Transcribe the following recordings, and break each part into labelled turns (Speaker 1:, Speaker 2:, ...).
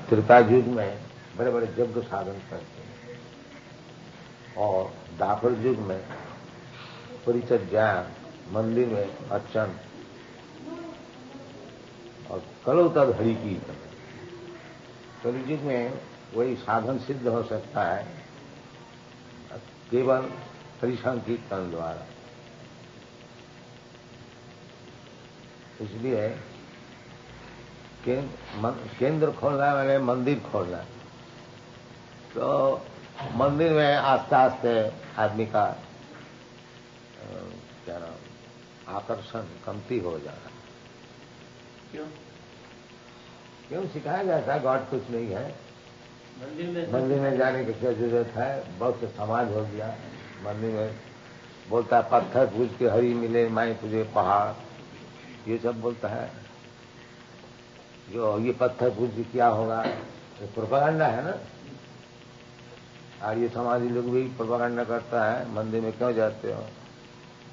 Speaker 1: त्रेता युग में बड़े बड़े यज्ञ साधन करते हैं, और द्वापर युग में परिषद ज्ञान, मंदिर में अर्चन, और कलो तद हरि कीर्तन। कलयुग में वही साधन सिद्ध हो सकता है केवल हरि संकीर्तन द्वारा। इसलिए केंद्र खोलना मैंने मंदिर खोलना, तो मंदिर में आस्ते आस्ते आदमी का क्या नाम आकर्षण कमती हो जाना। क्यों सिखाया जाता है गॉड कुछ नहीं है, मंदिर में जाने की क्या जरूरत है। बहुत से समाज हो गया मंदिर में, बोलता है पत्थर पूज के हरी मिले, मैं तुझे पहाड़, ये सब बोलता है। जो ये पत्थर पूज के क्या होगा, ये प्रोपेगेंडा है ना। और ये समाजी लोग भी प्रोपेगेंडा करता है, मंदिर में क्यों जाते हो,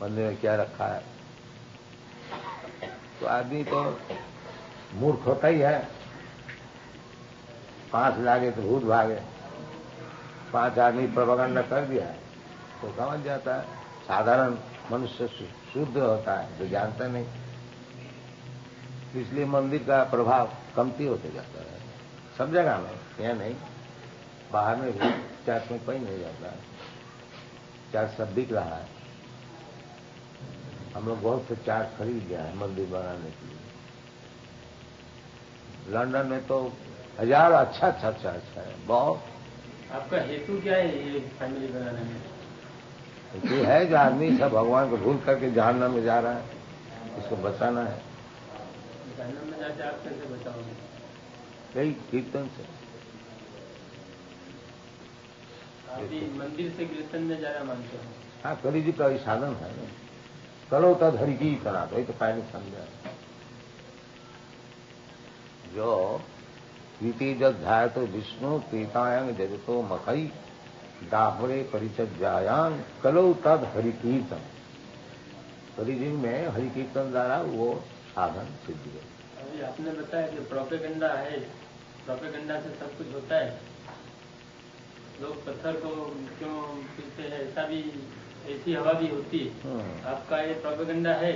Speaker 1: मंदिर में क्या रखा है। तो आदमी तो मूर्ख होता ही है। 5 लागे तो भूत भागे, 5 आदमी प्रोपेगेंडा कर दिया है तो समझ जाता है। साधारण मनुष्य शुद्ध होता है जो जानता नहीं, इसलिए मंदिर का प्रभाव कमती होते जाता है सब जगह में। यहाँ नहीं, बाहर में भी चर्च में कोई नहीं जाता है, चर्च सब बिक रहा है। हम लोग बहुत से चर्च खरीद लिया है मंदिर बनाने के लिए। लंदन में तो 1000 अच्छा चर्च है बहुत।
Speaker 2: आपका हेतु क्या है ये फैमिली बनाने में?
Speaker 1: हेतु है जो आदमी सब भगवान को भूल करके जहन्नम में जा रहा है, इसको बचाना है।
Speaker 2: जहन्नम में जाके आप कैसे बचाओगे?
Speaker 1: यही कीर्तन से।
Speaker 2: अभी मंदिर से कीर्तन में ज्यादा मानते हो?
Speaker 1: हाँ, कली जी का साधन है ना, करो तद हरि की करा, तो तो पहले समझा। जो प्रीति जब ध्याय तो विष्णु प्रीतायंग जगतो मखई दापरे परिचद जायान कलो तद हरि कीर्तन। कलियुग में हरि कीर्तन द्वारा वो साधन सिद्ध है।
Speaker 2: अभी आपने बताया कि प्रोपेगेंडा है, प्रोपेगेंडा से सब कुछ होता है। लोग पत्थर को क्यों पीटते हैं, ऐसा भी, ऐसी हवा भी होती है। आपका ये प्रोपेगेंडा है,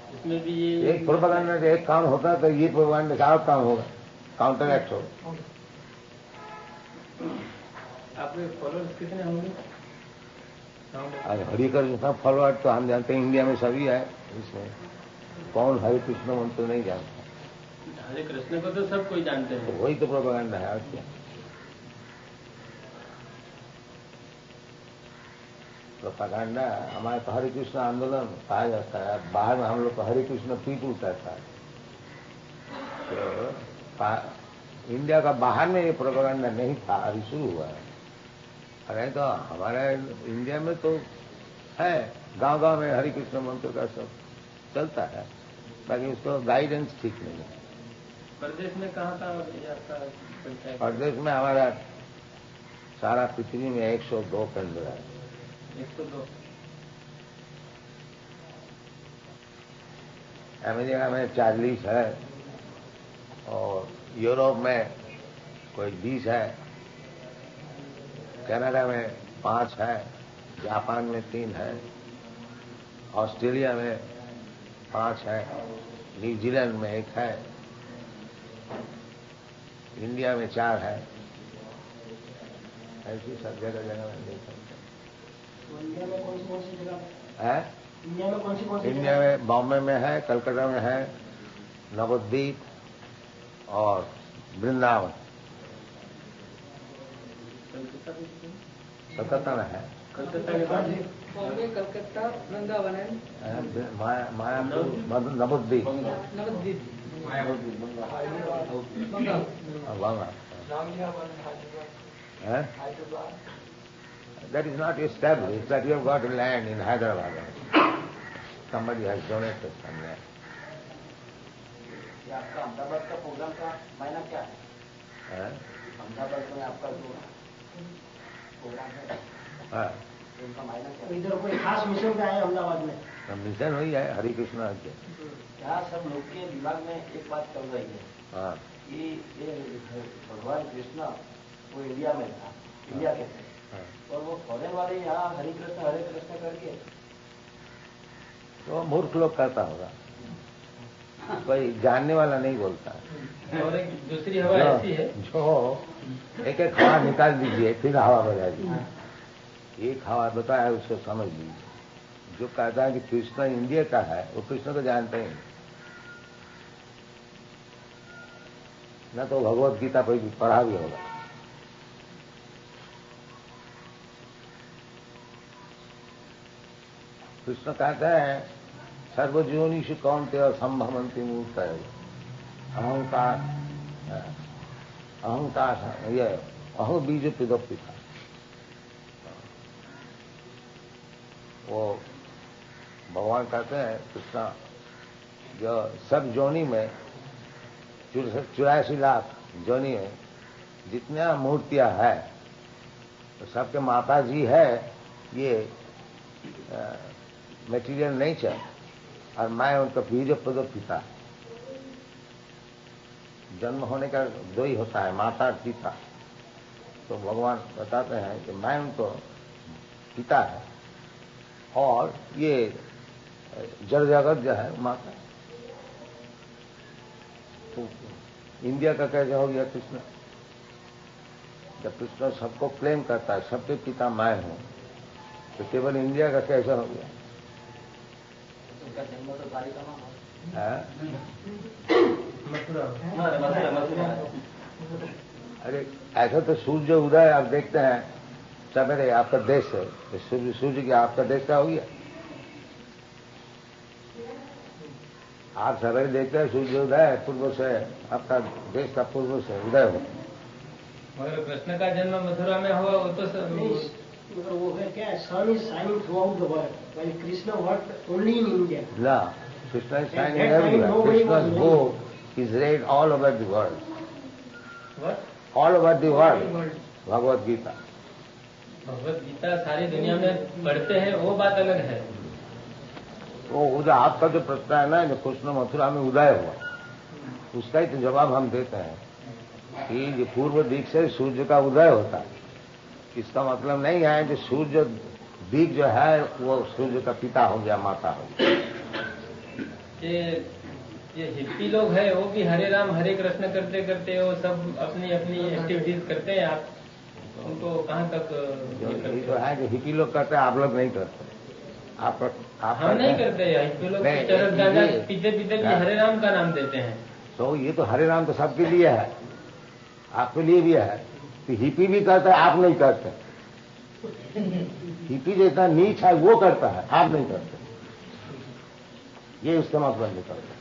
Speaker 2: इसमें भी ये
Speaker 1: एक प्रोपेगेंडा से एक काम होता है तो ये प्रोपेगेंडा से और काम होगा, काउंटर एक्ट होगा।
Speaker 2: आपके फॉलोअर्स कितने होंगे?
Speaker 1: हरि कृष्ण फॉलोअर तो हम जानते हैं इंडिया में सभी है। इसमें कौन हरे कृष्ण मंत्र नहीं जानता?
Speaker 2: हरे कृष्ण को तो सब कोई जानते हैं।
Speaker 1: तो वही तो प्रोपेगेंडा है और क्या। प्रोपेगेंडा हमारे तो हरे कृष्ण आंदोलन कहा जाता है। बाहर में हम लोग को हरे कृष्ण पीठ उठता है। तो इंडिया का बाहर में ये प्रोपेगेंडा नहीं था, अभी शुरू हुआ है। अरे तो हमारे इंडिया में तो है, गांव गांव में हरे कृष्ण मंत्र का सब चलता है, बाकी उसको गाइडेंस ठीक नहीं है।
Speaker 2: प्रदेश में कहाँ का आपका?
Speaker 1: प्रदेश में हमारा सारा पृथ्वी में 102 केंद्र है।
Speaker 2: 102?
Speaker 1: अमेरिका में 40 है, और यूरोप में कोई 20 है, कनाडा में 5 है, जापान में 3 है, ऑस्ट्रेलिया में 5 है, न्यूजीलैंड में 1 है, इंडिया में 4 है। ऐसी सब जगह में देख सकते हैं।
Speaker 2: इंडिया में कौन सी जगह
Speaker 1: है?
Speaker 2: इंडिया में कौन सी?
Speaker 1: इंडिया में बॉम्बे में है, कलकत्ता में है, नवद्वीप और वृंदावन। कलकत्ता में है।
Speaker 2: कलकत्ता के बाद
Speaker 3: बॉम्बे, कलकत्ता, वृंदावन है,
Speaker 1: Mayapur, Nabadwip, That is not established, that you have got land in Hyderabad. Somebody has donated some land.
Speaker 4: आपका अहमदाबाद का प्रोग्राम का मायना क्या है? अहमदाबाद में आपका जो प्रोग्राम है, उनका मायना क्या है? इधर कोई खास मिशन का है अहमदाबाद में?
Speaker 1: मिशन हुई है हरे कृष्ण के।
Speaker 4: यहाँ सब लोग के दिमाग में एक बात चल रही है कि ये भगवान कृष्ण वो इंडिया में था, इंडिया के थे, और वो फॉरेन वाले यहाँ हरे कृष्ण करके
Speaker 1: तो मूर्ख लोग कहता होगा, कोई जानने वाला नहीं बोलता है।
Speaker 2: और एक दूसरी हवा ऐसी है
Speaker 1: जो एक एक हवा निकाल दीजिए फिर हवा बजा दीजिए। एक हवा बताया उसको समझ लीजिए। जो कहता है कि कृष्ण इंडिया का है वो कृष्ण को जानते ही नहीं, न तो भगवत गीता पर भी पढ़ा भी होगा। कृष्ण कहते हैं सर्वजीवनीषु कौन्तेय संभवन्ति मूर्तय अहंकार ये अहं बीज पिता। वो भगवान कहते हैं कृष्ण जो सब जोनी में 84 लाख जोनी में जितने मूर्तियां है तो सबके माता जी है ये मटेरियल नेचर, और मैं उनका बीज पिता। जन्म होने का दो ही होता है, माता और पिता। तो भगवान बताते हैं कि मैं उनको पिता है और ये जड़ जगत जो है माता। तो इंडिया का कैसे हो गया कृष्ण? जब कृष्ण सबको क्लेम करता है सबके पिता मैं हूं, तो केवल इंडिया का कैसे हो गया?
Speaker 4: उनका जन्म तो द्वारिका में
Speaker 1: अरे ऐसा तो सूर्य उदय आप देखते हैं सवेरे, आपका देश है तो सूर्य की आपका देश का हो गया। आप सवेरे देखते हैं सूर्य उदय पूर्व से, आपका देश का पूर्व से उदय हो।
Speaker 2: मगर कृष्ण का जन्म मथुरा में हुआ वो तो
Speaker 4: मगर वो है क्या, sun is shining throughout the world, while Krishna worked only in India.
Speaker 1: ना, Krishna is shining everywhere. Krishna's bow is read all over the world.
Speaker 2: What?
Speaker 1: All over the world. Bhagavad Gita.
Speaker 2: Bhagavad Gita सारी दुनिया में पढ़ते हैं वो बात अलग है।
Speaker 1: वो उदय आपका जो प्रश्न है ना, जो कृष्ण मथुरा में उदय हुआ, उसका ही तो जवाब हम देते हैं कि जो पूर्व दिक से सूर्य का उदय होता है। इसका मतलब नहीं है कि सूर्य दिक जो है वो सूर्य का पिता हो गया, माता हो गया।
Speaker 2: ये हिप्पी लोग हैं वो भी हरे राम हरे कृष्ण करते करते वो सब अपनी अपनी एक्टिविटीज करते हैं। आप उनको कहाँ तक
Speaker 1: यही तो है कि हिप्पी लोग करते हैं, आप लोग नहीं करते। आप
Speaker 2: हम नहीं करते। हिप्पी लोग चरस गांजा पीते पीते भी हरे राम का नाम देते हैं।
Speaker 1: तो ये तो हरे राम तो सबके लिए है, आपके लिए भी है। तो हिप्पी भी करता है, आप नहीं करते। हिप्पी जितना नीच है वो करता है, आप नहीं करते। ये उसका मतलब निकलता है।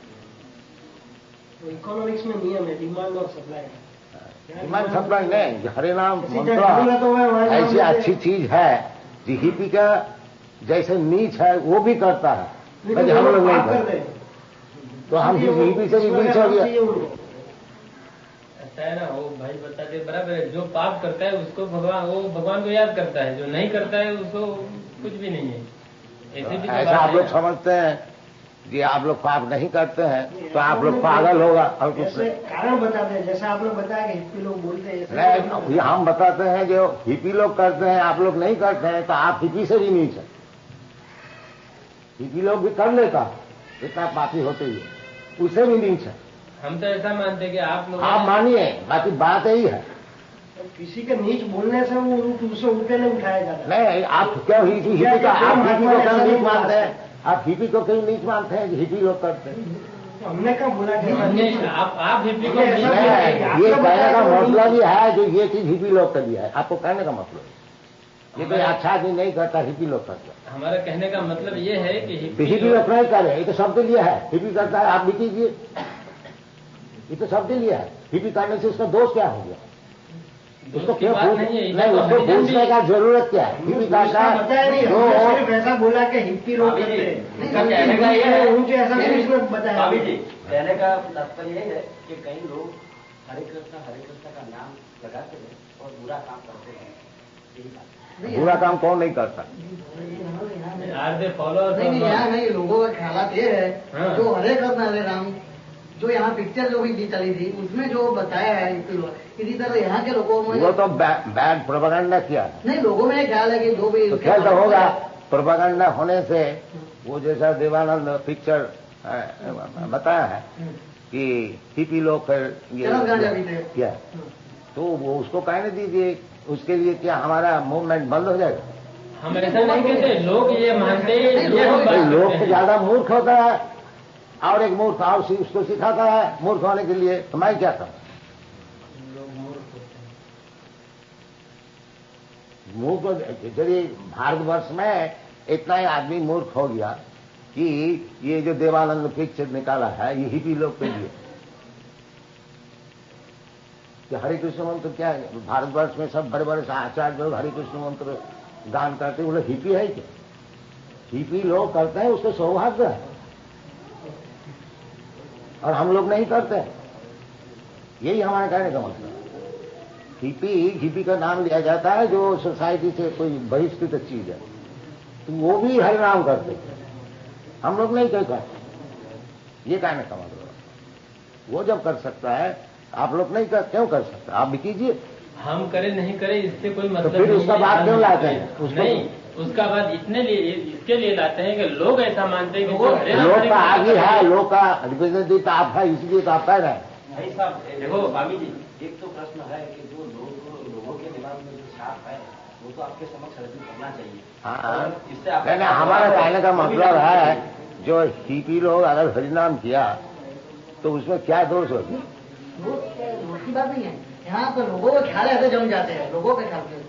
Speaker 4: इकोनॉमिक्स में नियम है डिमांड और सप्लाई।
Speaker 1: डिमांड सप्लाई नहीं, हरे नाम मंत्र ऐसी अच्छी चीज है जो हिप्पी का जैसे नीच है वो भी करता है, लेकिन हम लोग नहीं करते। तो हम हिप्पी से भी नीच हो गया।
Speaker 2: ऐसा है ना, वो भाई बताते बराबर है। जो पाप करता है उसको भगवान को याद करता है, जो नहीं करता है उसको कुछ भी नहीं है। ऐसे भी
Speaker 1: ऐसा आप लोग समझते हैं कि आप लोग पाप नहीं करते हैं तो आप लोग पागल होगा। और कुछ
Speaker 4: कारण बताते हैं, जैसे आप लोग बताया कि हिप्पी लोग बोलते हैं।
Speaker 1: नहीं, हम बताते हैं जो हिप्पी लोग करते हैं आप लोग नहीं करते हैं, तो आप हिप्पी से भी नीच है। हिप्पी लोग भी कर लेता, इतना पापी होते ही उससे भी नीच है।
Speaker 2: हम तो ऐसा मानते हैं कि आप लोग
Speaker 1: मानिए, बाकी बात यही है।
Speaker 4: किसी के नीच बोलने से वो उसे ऊपर नहीं उठाया जाता।
Speaker 1: नहीं, आप क्या हिप्पी का आप हिप्पी को क्यों नीच मानते हैं? आप हिप्पी को क्यों नीच मानते हैं? हिप्पी लोग करते हैं।
Speaker 4: हमने कब बोला कि
Speaker 2: आप हिप्पी को
Speaker 1: ये कहने का मतलब ही है जो ये चीज हिप्पी लोग कर दिया है। आपको कहने का मतलब ये कोई अच्छा आदमी नहीं करता, हिप्पी लोग करते।
Speaker 2: हमारा कहने का मतलब ये है कि
Speaker 1: हिप्पी लोग नहीं करे, ये तो सबके लिए है। हिप्पी करता है, आप भी कीजिए, ये तो सबके लिए है। हिप्पी करने से उसका दोष क्या हो गया? उसको क्यों उसको पूछने का जरूरत क्या है? हिप्पी करता है
Speaker 4: सिर्फ ऐसा बोला कि हिप्पी लोग करते हैं, मुझे ऐसा कुछ बताया।
Speaker 5: कहने का तात्पर्य यही है कि कई लोग हरे कृष्ण का नाम लगाते हैं और बुरा काम करते हैं। यही बात।
Speaker 1: बुरा काम कौन नहीं करता?
Speaker 2: फॉलो
Speaker 3: नहीं, लोगों का ख्याल ये है जो हरे कृष्ण हरे राम
Speaker 4: जो यहाँ पिक्चर जो भी चली थी उसमें जो बताया है इसी तरह यहाँ के लोगों में
Speaker 1: वो तो बैड प्रोपेगेंडा किया है।
Speaker 4: नहीं, लोगों में ख्याल है कि जो भी
Speaker 1: तो कैसा होगा प्रोपेगेंडा होने से, वो जैसा देवानंद पिक्चर बताया है कि हिपी लोग क्या, तो वो उसको कहने दीजिए, उसके लिए क्या हमारा मूवमेंट बंद हो जाएगा?
Speaker 2: हम ऐसा नहीं कहते, लोग ये मानते हैं,
Speaker 1: लोग तो ज्यादा मूर्ख होता है और एक मूर्ख और उसको सिखाता है मूर्ख होने के लिए, तो मैं क्या करूं? मूर्ख यदि भारतवर्ष में इतना ही आदमी मूर्ख हो गया कि ये जो देवानंद पिक्चर निकाला है ये हिपी लोग के लिए, कि हरे कृष्ण मंत्र क्या है? भारतवर्ष में सब बड़े बड़े आचार्य लोग हरे कृष्ण मंत्र गान करते हैं, वो लोग हिपी है क्या? हिपी लोग करते हैं, उसको सौभाग्य है, और हम लोग नहीं करते हैं। यही हमारा कहने का मतलब। हिपी का नाम लिया जाता है जो सोसाइटी से कोई बहिष्कृत चीज है, तो वो भी हरि नाम करते हैं, हम लोग नहीं कहते। ये कहने का मतलब। वो जब कर सकता है आप लोग नहीं कर, क्यों कर सकते? आप भी कीजिए।
Speaker 2: हम करें नहीं करें इससे कोई मतलब
Speaker 1: तो फिर उसका बात क्यों लाते हैं?
Speaker 2: नहीं, उसका बात इसके लिए लाते हैं कि लोग ऐसा मानते हैं कि
Speaker 1: लोग का आगे है, लोग का रिप्रेजेंटेटिव आप है, इसलिए तो आप कह रहे हैं।
Speaker 5: भाई साहब देखो स्वामी जी, एक तो प्रश्न है कि जो लोगों के दिमाग में जो छाप है वो तो आपके समक्ष अर्पित करना चाहिए।
Speaker 1: हाँ,
Speaker 5: इससे
Speaker 1: हमारा कहने का मतलब है जो हिपी लोग अगर हरिनाम किया तो उसमें क्या दोष होगी?
Speaker 4: दोष की बात नहीं है, यहाँ पर लोगों के ख्याल ऐसे जम जाते हैं, लोगों के ख्याल से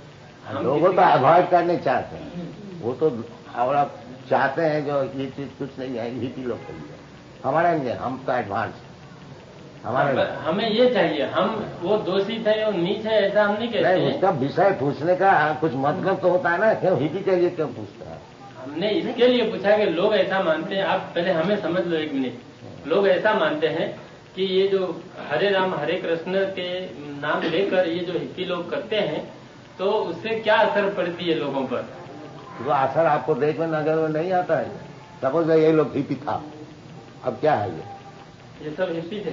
Speaker 1: लोगों तो अवॉइड करने चाहते हैं, वो तो और आप चाहते हैं जो ये चीज कुछ नहीं है हिपी लोग के लिए, हमारा नहीं है, हम तो एडवांस हमारे।
Speaker 2: हमें ये चाहिए, हम वो दोषी थे और नीच है ऐसा हम नहीं कहते।
Speaker 1: नहीं, उसका विषय पूछने का कुछ मतलब तो होता है ना, क्यों हिपी के लिए क्यों पूछता है?
Speaker 2: हमने इसके लिए पूछा कि लोग ऐसा मानते हैं, आप पहले हमें समझ लो एक मिनट। लोग ऐसा मानते हैं कि ये जो हरे राम हरे कृष्ण के नाम लेकर ये जो हिप्पी लोग करते हैं तो उससे क्या असर पड़ती है लोगों पर?
Speaker 1: वो असर आपको देखने नजर में नहीं आता है। सपोज ये लोग हिप्पी था, अब क्या है
Speaker 2: ये सब हिप्पी थे,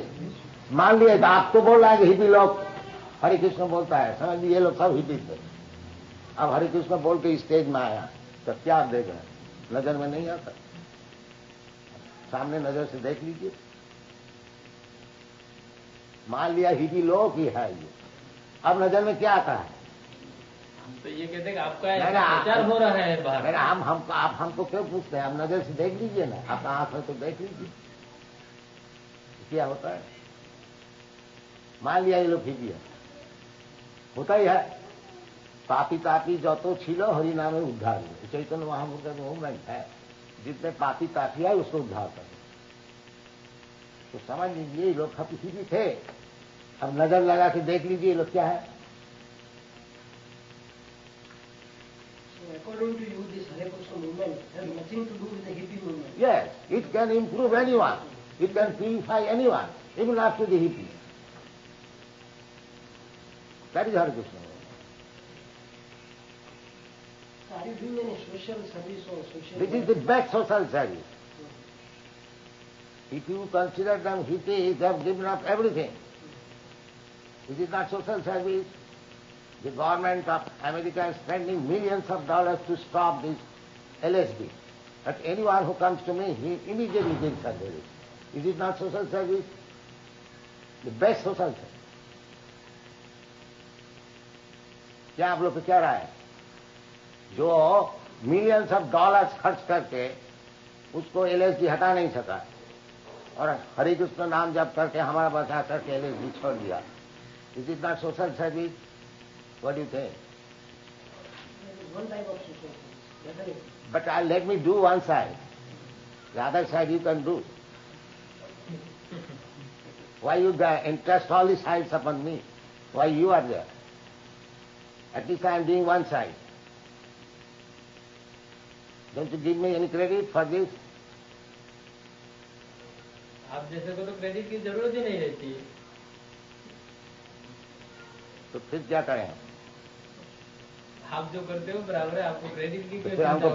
Speaker 1: मान लिया, तो आप तो बोल रहा है कि हिप्पी लोग हरे कृष्ण बोलता है, समझ लीजिए ये लोग सब हिप्पी थे। अब हरे कृष्ण बोल के स्टेज में आया तो क्या आप देख रहे हैं? नजर में नहीं आता, सामने नजर से देख लीजिए। मान लिया हिपी लोग ही है ये, अब नजर में क्या आता है?
Speaker 2: हम तो ये कहते हैं कि आपका विचार हो रहा है बाहर।
Speaker 1: आप हमको क्यों पूछते हैं? आप नजर से देख लीजिए ना, आपका आंख है तो देख लीजिए क्या होता है। मान लिया ये लोग हिपी है, होता ही है। पापी तापी जो तो छिलो हरि नामे उद्धार, चैतन्य महाप्रभु का मूवमेंट है, जितने पापी तापी है उसको उद्धार कर। तो समझ लीजिए ये लोग हिपी थे। अब नजर लगा के देख लीजिए ये लोग क्या है।
Speaker 4: According to you, this Hare Krishna movement has nothing to do with the hippie movement.
Speaker 1: Yes, it can improve anyone. It can purify anyone, even after the hippie. That is Hare Krishna.
Speaker 4: Are you doing any social service or social?
Speaker 1: This is the best social service. If you consider them hippies, they have given up everything. This is not social service. The government of America is spending millions of dollars to stop this LSD. But anyone who comes to me, he immediately gives surgery. Is it not social service? The best social service. क्या आप लोग को क्या राय है? जो millions of dollars खर्च करके उसको एलएसडी हटा नहीं सका और हरे कृष्ण नाम जप करके हमारा बचा करके एलएसडी छोड़ दिया, is it not social service? What do you think?
Speaker 4: One type of social service.
Speaker 1: But let me do one side. The other side you can do. Why you entrust all the sides upon me? Why you are there? At least I am doing one side. Don't you give me any credit for this?
Speaker 2: आप जैसे को तो credit की जरूरत ही नहीं रहती है।
Speaker 1: तो फिर क्या करें?
Speaker 2: आप जो करते हो बराबर है, आपको क्रेडिट की
Speaker 1: तो फिर हमको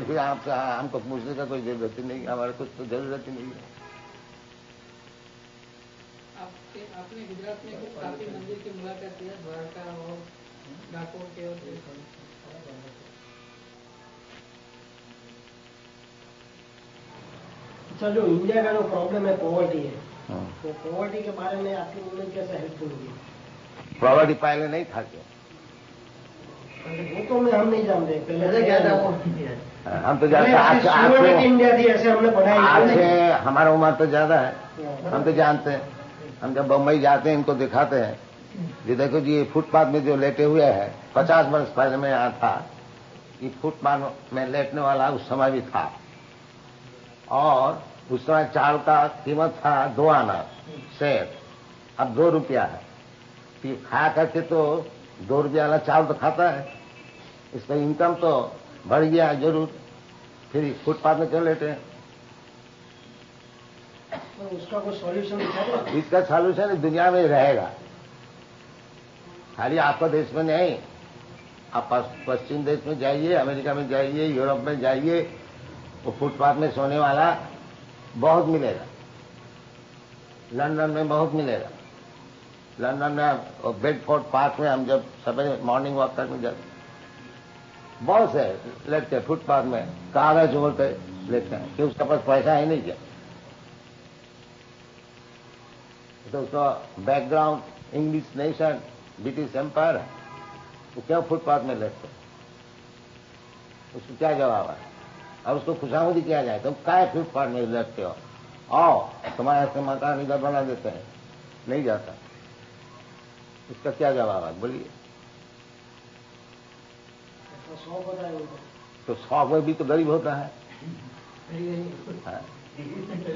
Speaker 1: फिर आपसे हमको पूछने का कोई जरूरत ही नहीं, हमारे कुछ तो जरूरत ही नहीं है।
Speaker 3: आपने गुजरात में कुछ काफी मंदिर की मुलाकात की है, द्वारका और डाकोर के और
Speaker 4: अच्छा, जो इंडिया का जो प्रॉब्लम है पॉवर्टी है, तो पॉवर्टी के बारे में आपकी मूवमेंट कैसे हेल्पफुल होगी?
Speaker 1: पॉवर्टी पहले नहीं था क्या?
Speaker 4: वो तो हम नहीं जानते पहले क्या था वो।
Speaker 1: हम तो जानते
Speaker 4: इंडिया थी ऐसे हमने पढ़ा
Speaker 1: है। हमारा उम्र तो ज्यादा है, हम तो जानते हैं। हम जब बम्बई जाते हैं इनको दिखाते हैं, ये देखो जी ये फुटपाथ में जो लेटे हुए हैं, 50 वर्ष पहले मैं यहाँ था, ये फुटपाथ में लेटने वाला उस समय भी था, और उस समय चावल का कीमत था 2 आना शेर, अब 2 रुपया है। फिर खा करके तो 2 रुपया वाला चावल तो खाता है, इसका इनकम तो बढ़ गया जरूर, फिर फुटपाथ में क्यों लेटे हैं?
Speaker 4: तो उसका कोई सॉल्यूशन दिखा?
Speaker 1: इसका सॉल्यूशन दुनिया में रहेगा, खाली आपका देश में नहीं। आप पश्चिम देश में जाइए, अमेरिका में जाइए, यूरोप में जाइए, वो फुटपाथ में सोने वाला बहुत मिलेगा। लंदन में बहुत मिलेगा। लंदन में बेडफोर्ड पार्क में हम जब सवेरे मॉर्निंग वॉक करने जाते, बहुत से लेटते फुटपाथ में, कागज बोलते लेते हैं कि उसके पास पैसा ही नहीं क्या, तो उसका background English nation, British empire है, वो क्यों फुटपाथ में लेटते? उसको क्या जवाब है? और उसको खुशामदी किया जाए, तुम क्या फुटपाथ में लेटते हो, आओ तुम्हारे ऐसे मकान इधर बना देते हैं, नहीं जाता। इसका क्या जवाब है बोलिए? तो 100 में भी तो गरीब होता है।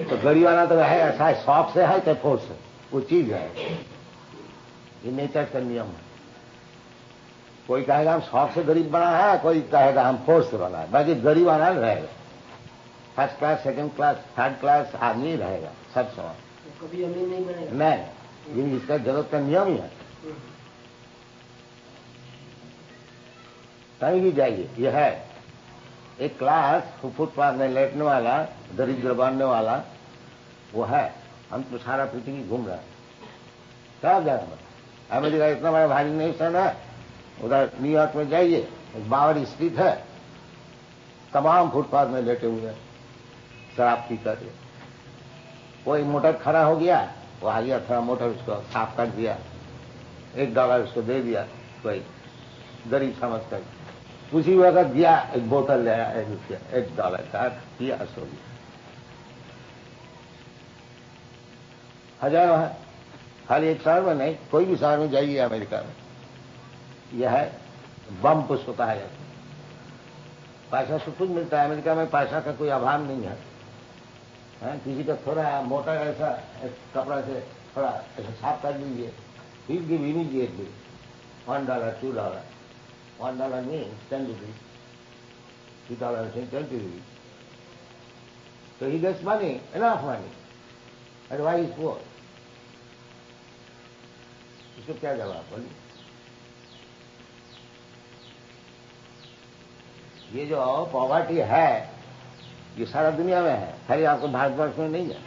Speaker 1: तो गरीब आना तो है ऐसा है, शौक से है चाहे फोर्स से, वो चीज है, ये नेचर का नियम है। कोई कहेगा हम शौक से गरीब बना है, कोई कहेगा हम फोर्स से बना है, बाकी गरीब आना रहेगा। First class, second class, third class आदमी रहेगा सब समय,
Speaker 4: कभी अमीर नहीं बनेगा।
Speaker 1: नहीं, ये इसका जगत का नियम ही है। कहीं भी जाइए, यह है एक क्लास फुटपाथ में लेटने वाला, दरिद्र बनने वाला, वो है। हम तो सारा पृथ्वी घूम रहे हैं, क्या जाना। अमेरिका इतना बड़ा भारी नेशन है, उधर न्यूयॉर्क में जाइए, एक बावर स्ट्रीट है, तमाम फुटपाथ में लेटे हुए हैं शराब पी कर। कोई मोटर खड़ा हो गया, वो आ गया, थोड़ा मोटर उसको साफ कर दिया, $1 उसको दे दिया, कोई गरीब समझ कर उसी वक्त दिया, एक बोतल ले आया, $1 का पिया, सो गया। हजारों है, खाली एक शहर में नहीं, कोई भी शहर में जाइए अमेरिका में, यह है बम पुष्प कहा जाता है। पैसा सब कुछ मिलता है अमेरिका में, पैसा का कोई अभाव नहीं है। किसी का थोड़ा मोटा ऐसा कपड़ा से थोड़ा ऐसा साफ कर लीजिए, फिर give immediately $1, $2, $1 means 10 rupees, $2 means 20 rupees. So he gets money, enough money. And why is poor? इसको क्या जवाब बोलिए? ये जो पॉवर्टी है, ये सारा दुनिया में है, खाली आपको भारतवर्ष में नहीं है।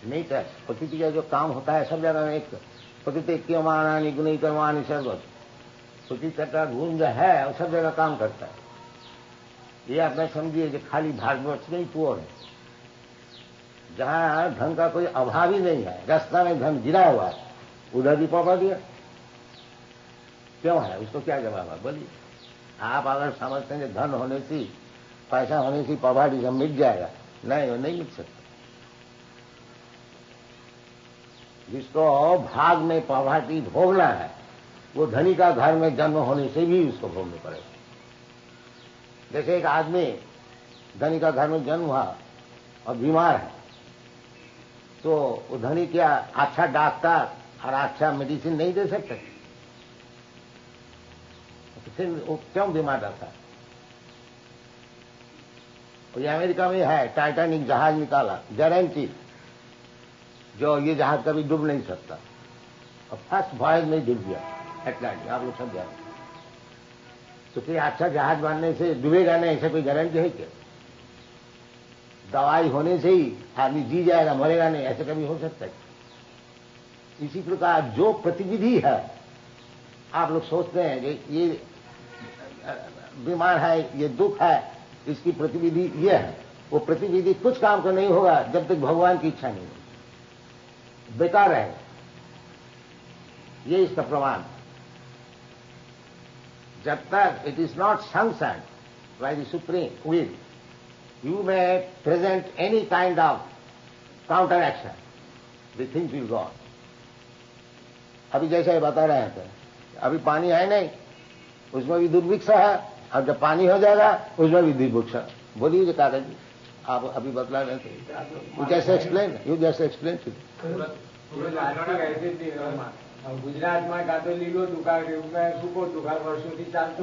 Speaker 1: नहीं तो प्रकृति का जो काम होता है सब जगह में, एक प्रकृति क्यों गुणी कर्मानी सर्वत, प्रकृति का गुण जो है वो सब जगह काम करता है। ये आप समझिए कि खाली भारतवर्ष में ही पुअर है, जहां धन का कोई अभाव ही नहीं है, रास्ता में धन गिरा हुआ है, उधर भी पॉवर्टी है। क्यों है? उसको क्या जवाब है बोलिए? आप अगर समझते हैं कि धन होने से, पैसा होने से पॉवर्टी सब मिट जाएगा, नहीं, वो नहीं मिट सकता। जिसको भाग में पॉवर्टी भोगना है, वो धनी का घर में जन्म होने से भी उसको भोगने पड़ेगा। जैसे एक आदमी धनी का घर में जन्म हुआ और बीमार है, तो वो धनी क्या अच्छा डॉक्टर और अच्छा मेडिसिन नहीं दे सकते? तो फिर वो क्यों बीमार रहता है? ये अमेरिका में है, टाइटैनिक जहाज निकाला, गारंटी, जो ये जहाज कभी डूब नहीं सकता, और फर्स्ट वॉयज में डूब गया अटलांटिक, आप लोग सब जानते। तो फिर अच्छा जहाज बनने से डूबेगा नहीं, ऐसा कोई गारंटी है क्या? दवाई होने से ही आदमी जी जाएगा, मरेगा नहीं, ऐसे कभी हो सकता है? इसी प्रकार जो प्रतिविधि है, आप लोग सोचते हैं कि ये बीमार है, ये दुख है, इसकी प्रतिविधि ये है, वो प्रतिविधि कुछ काम का नहीं होगा जब तक भगवान की इच्छा नहीं होगी, बेकार है। ये इसका प्रमाण। जब तक it is not sanctioned by the supreme will, you may present any kind of counter action, the things will go on. अभी जैसे बता रहे थे, अभी पानी है नहीं, उसमें भी दुर्भिक्ष है, और जब पानी हो जाएगा उसमें भी दुर्भिक्ष। बोलिए जो काका जी, आप अभी बतला रहे थे, यू जैसे एक्सप्लेन
Speaker 6: ગુજરાતમાં કાં તો લીલો દુકાળ સૂકો દુકાળ વર્ષોથી ચાલતો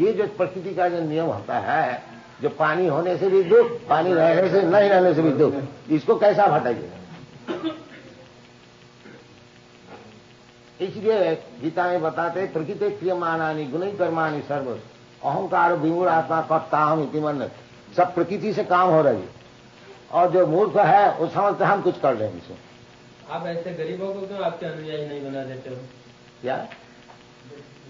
Speaker 1: ये जो प्रकृति का जो नियम होता है, जो पानी होने से भी दुख, पानी रहने से नहीं रहने से भी दुख, इसको कैसा हटाइए? इसलिए गीता में बताते प्रकृति क्रियमाणानि गुणी कर्माणि सर्व अहंकार विमूढ़ आत्मा कर्ताहम इति मन्यते। सब प्रकृति से काम हो रही है, और जो मूर्ख है वो समझते हम कुछ कर रहे हैं इसे।
Speaker 2: आप ऐसे गरीबों को क्यों आपके अनुयायी नहीं बना देते हो?
Speaker 1: क्या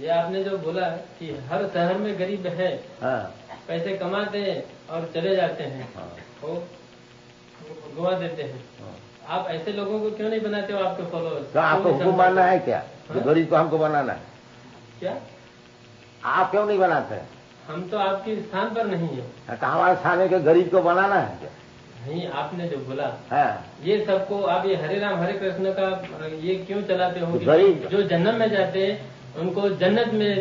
Speaker 2: ये आपने जो बोला कि हर शहर में गरीब है,
Speaker 1: हाँ,
Speaker 2: पैसे कमाते हैं और चले जाते हैं,
Speaker 1: हाँ,
Speaker 2: वो गवा देते हैं,
Speaker 1: हाँ।
Speaker 2: आप ऐसे लोगों को क्यों नहीं बनाते हो आपके फॉलोअर्स?
Speaker 1: तो आपको हुक्म मानना है क्या? जो गरीब को हमको बनाना है,
Speaker 2: क्या
Speaker 1: आप क्यों नहीं बनाते हैं?
Speaker 2: हम तो आपके स्थान पर नहीं है।
Speaker 1: तो हमारे स्थान के गरीब को बनाना है क्या?
Speaker 2: नहीं, आपने जो बोला
Speaker 1: हाँ,
Speaker 2: ये सबको आप ये हरे राम हरे कृष्ण का ये क्यों चलाते हो?
Speaker 1: तो गरीब
Speaker 2: जो जन्नत में जाते हैं उनको जन्नत में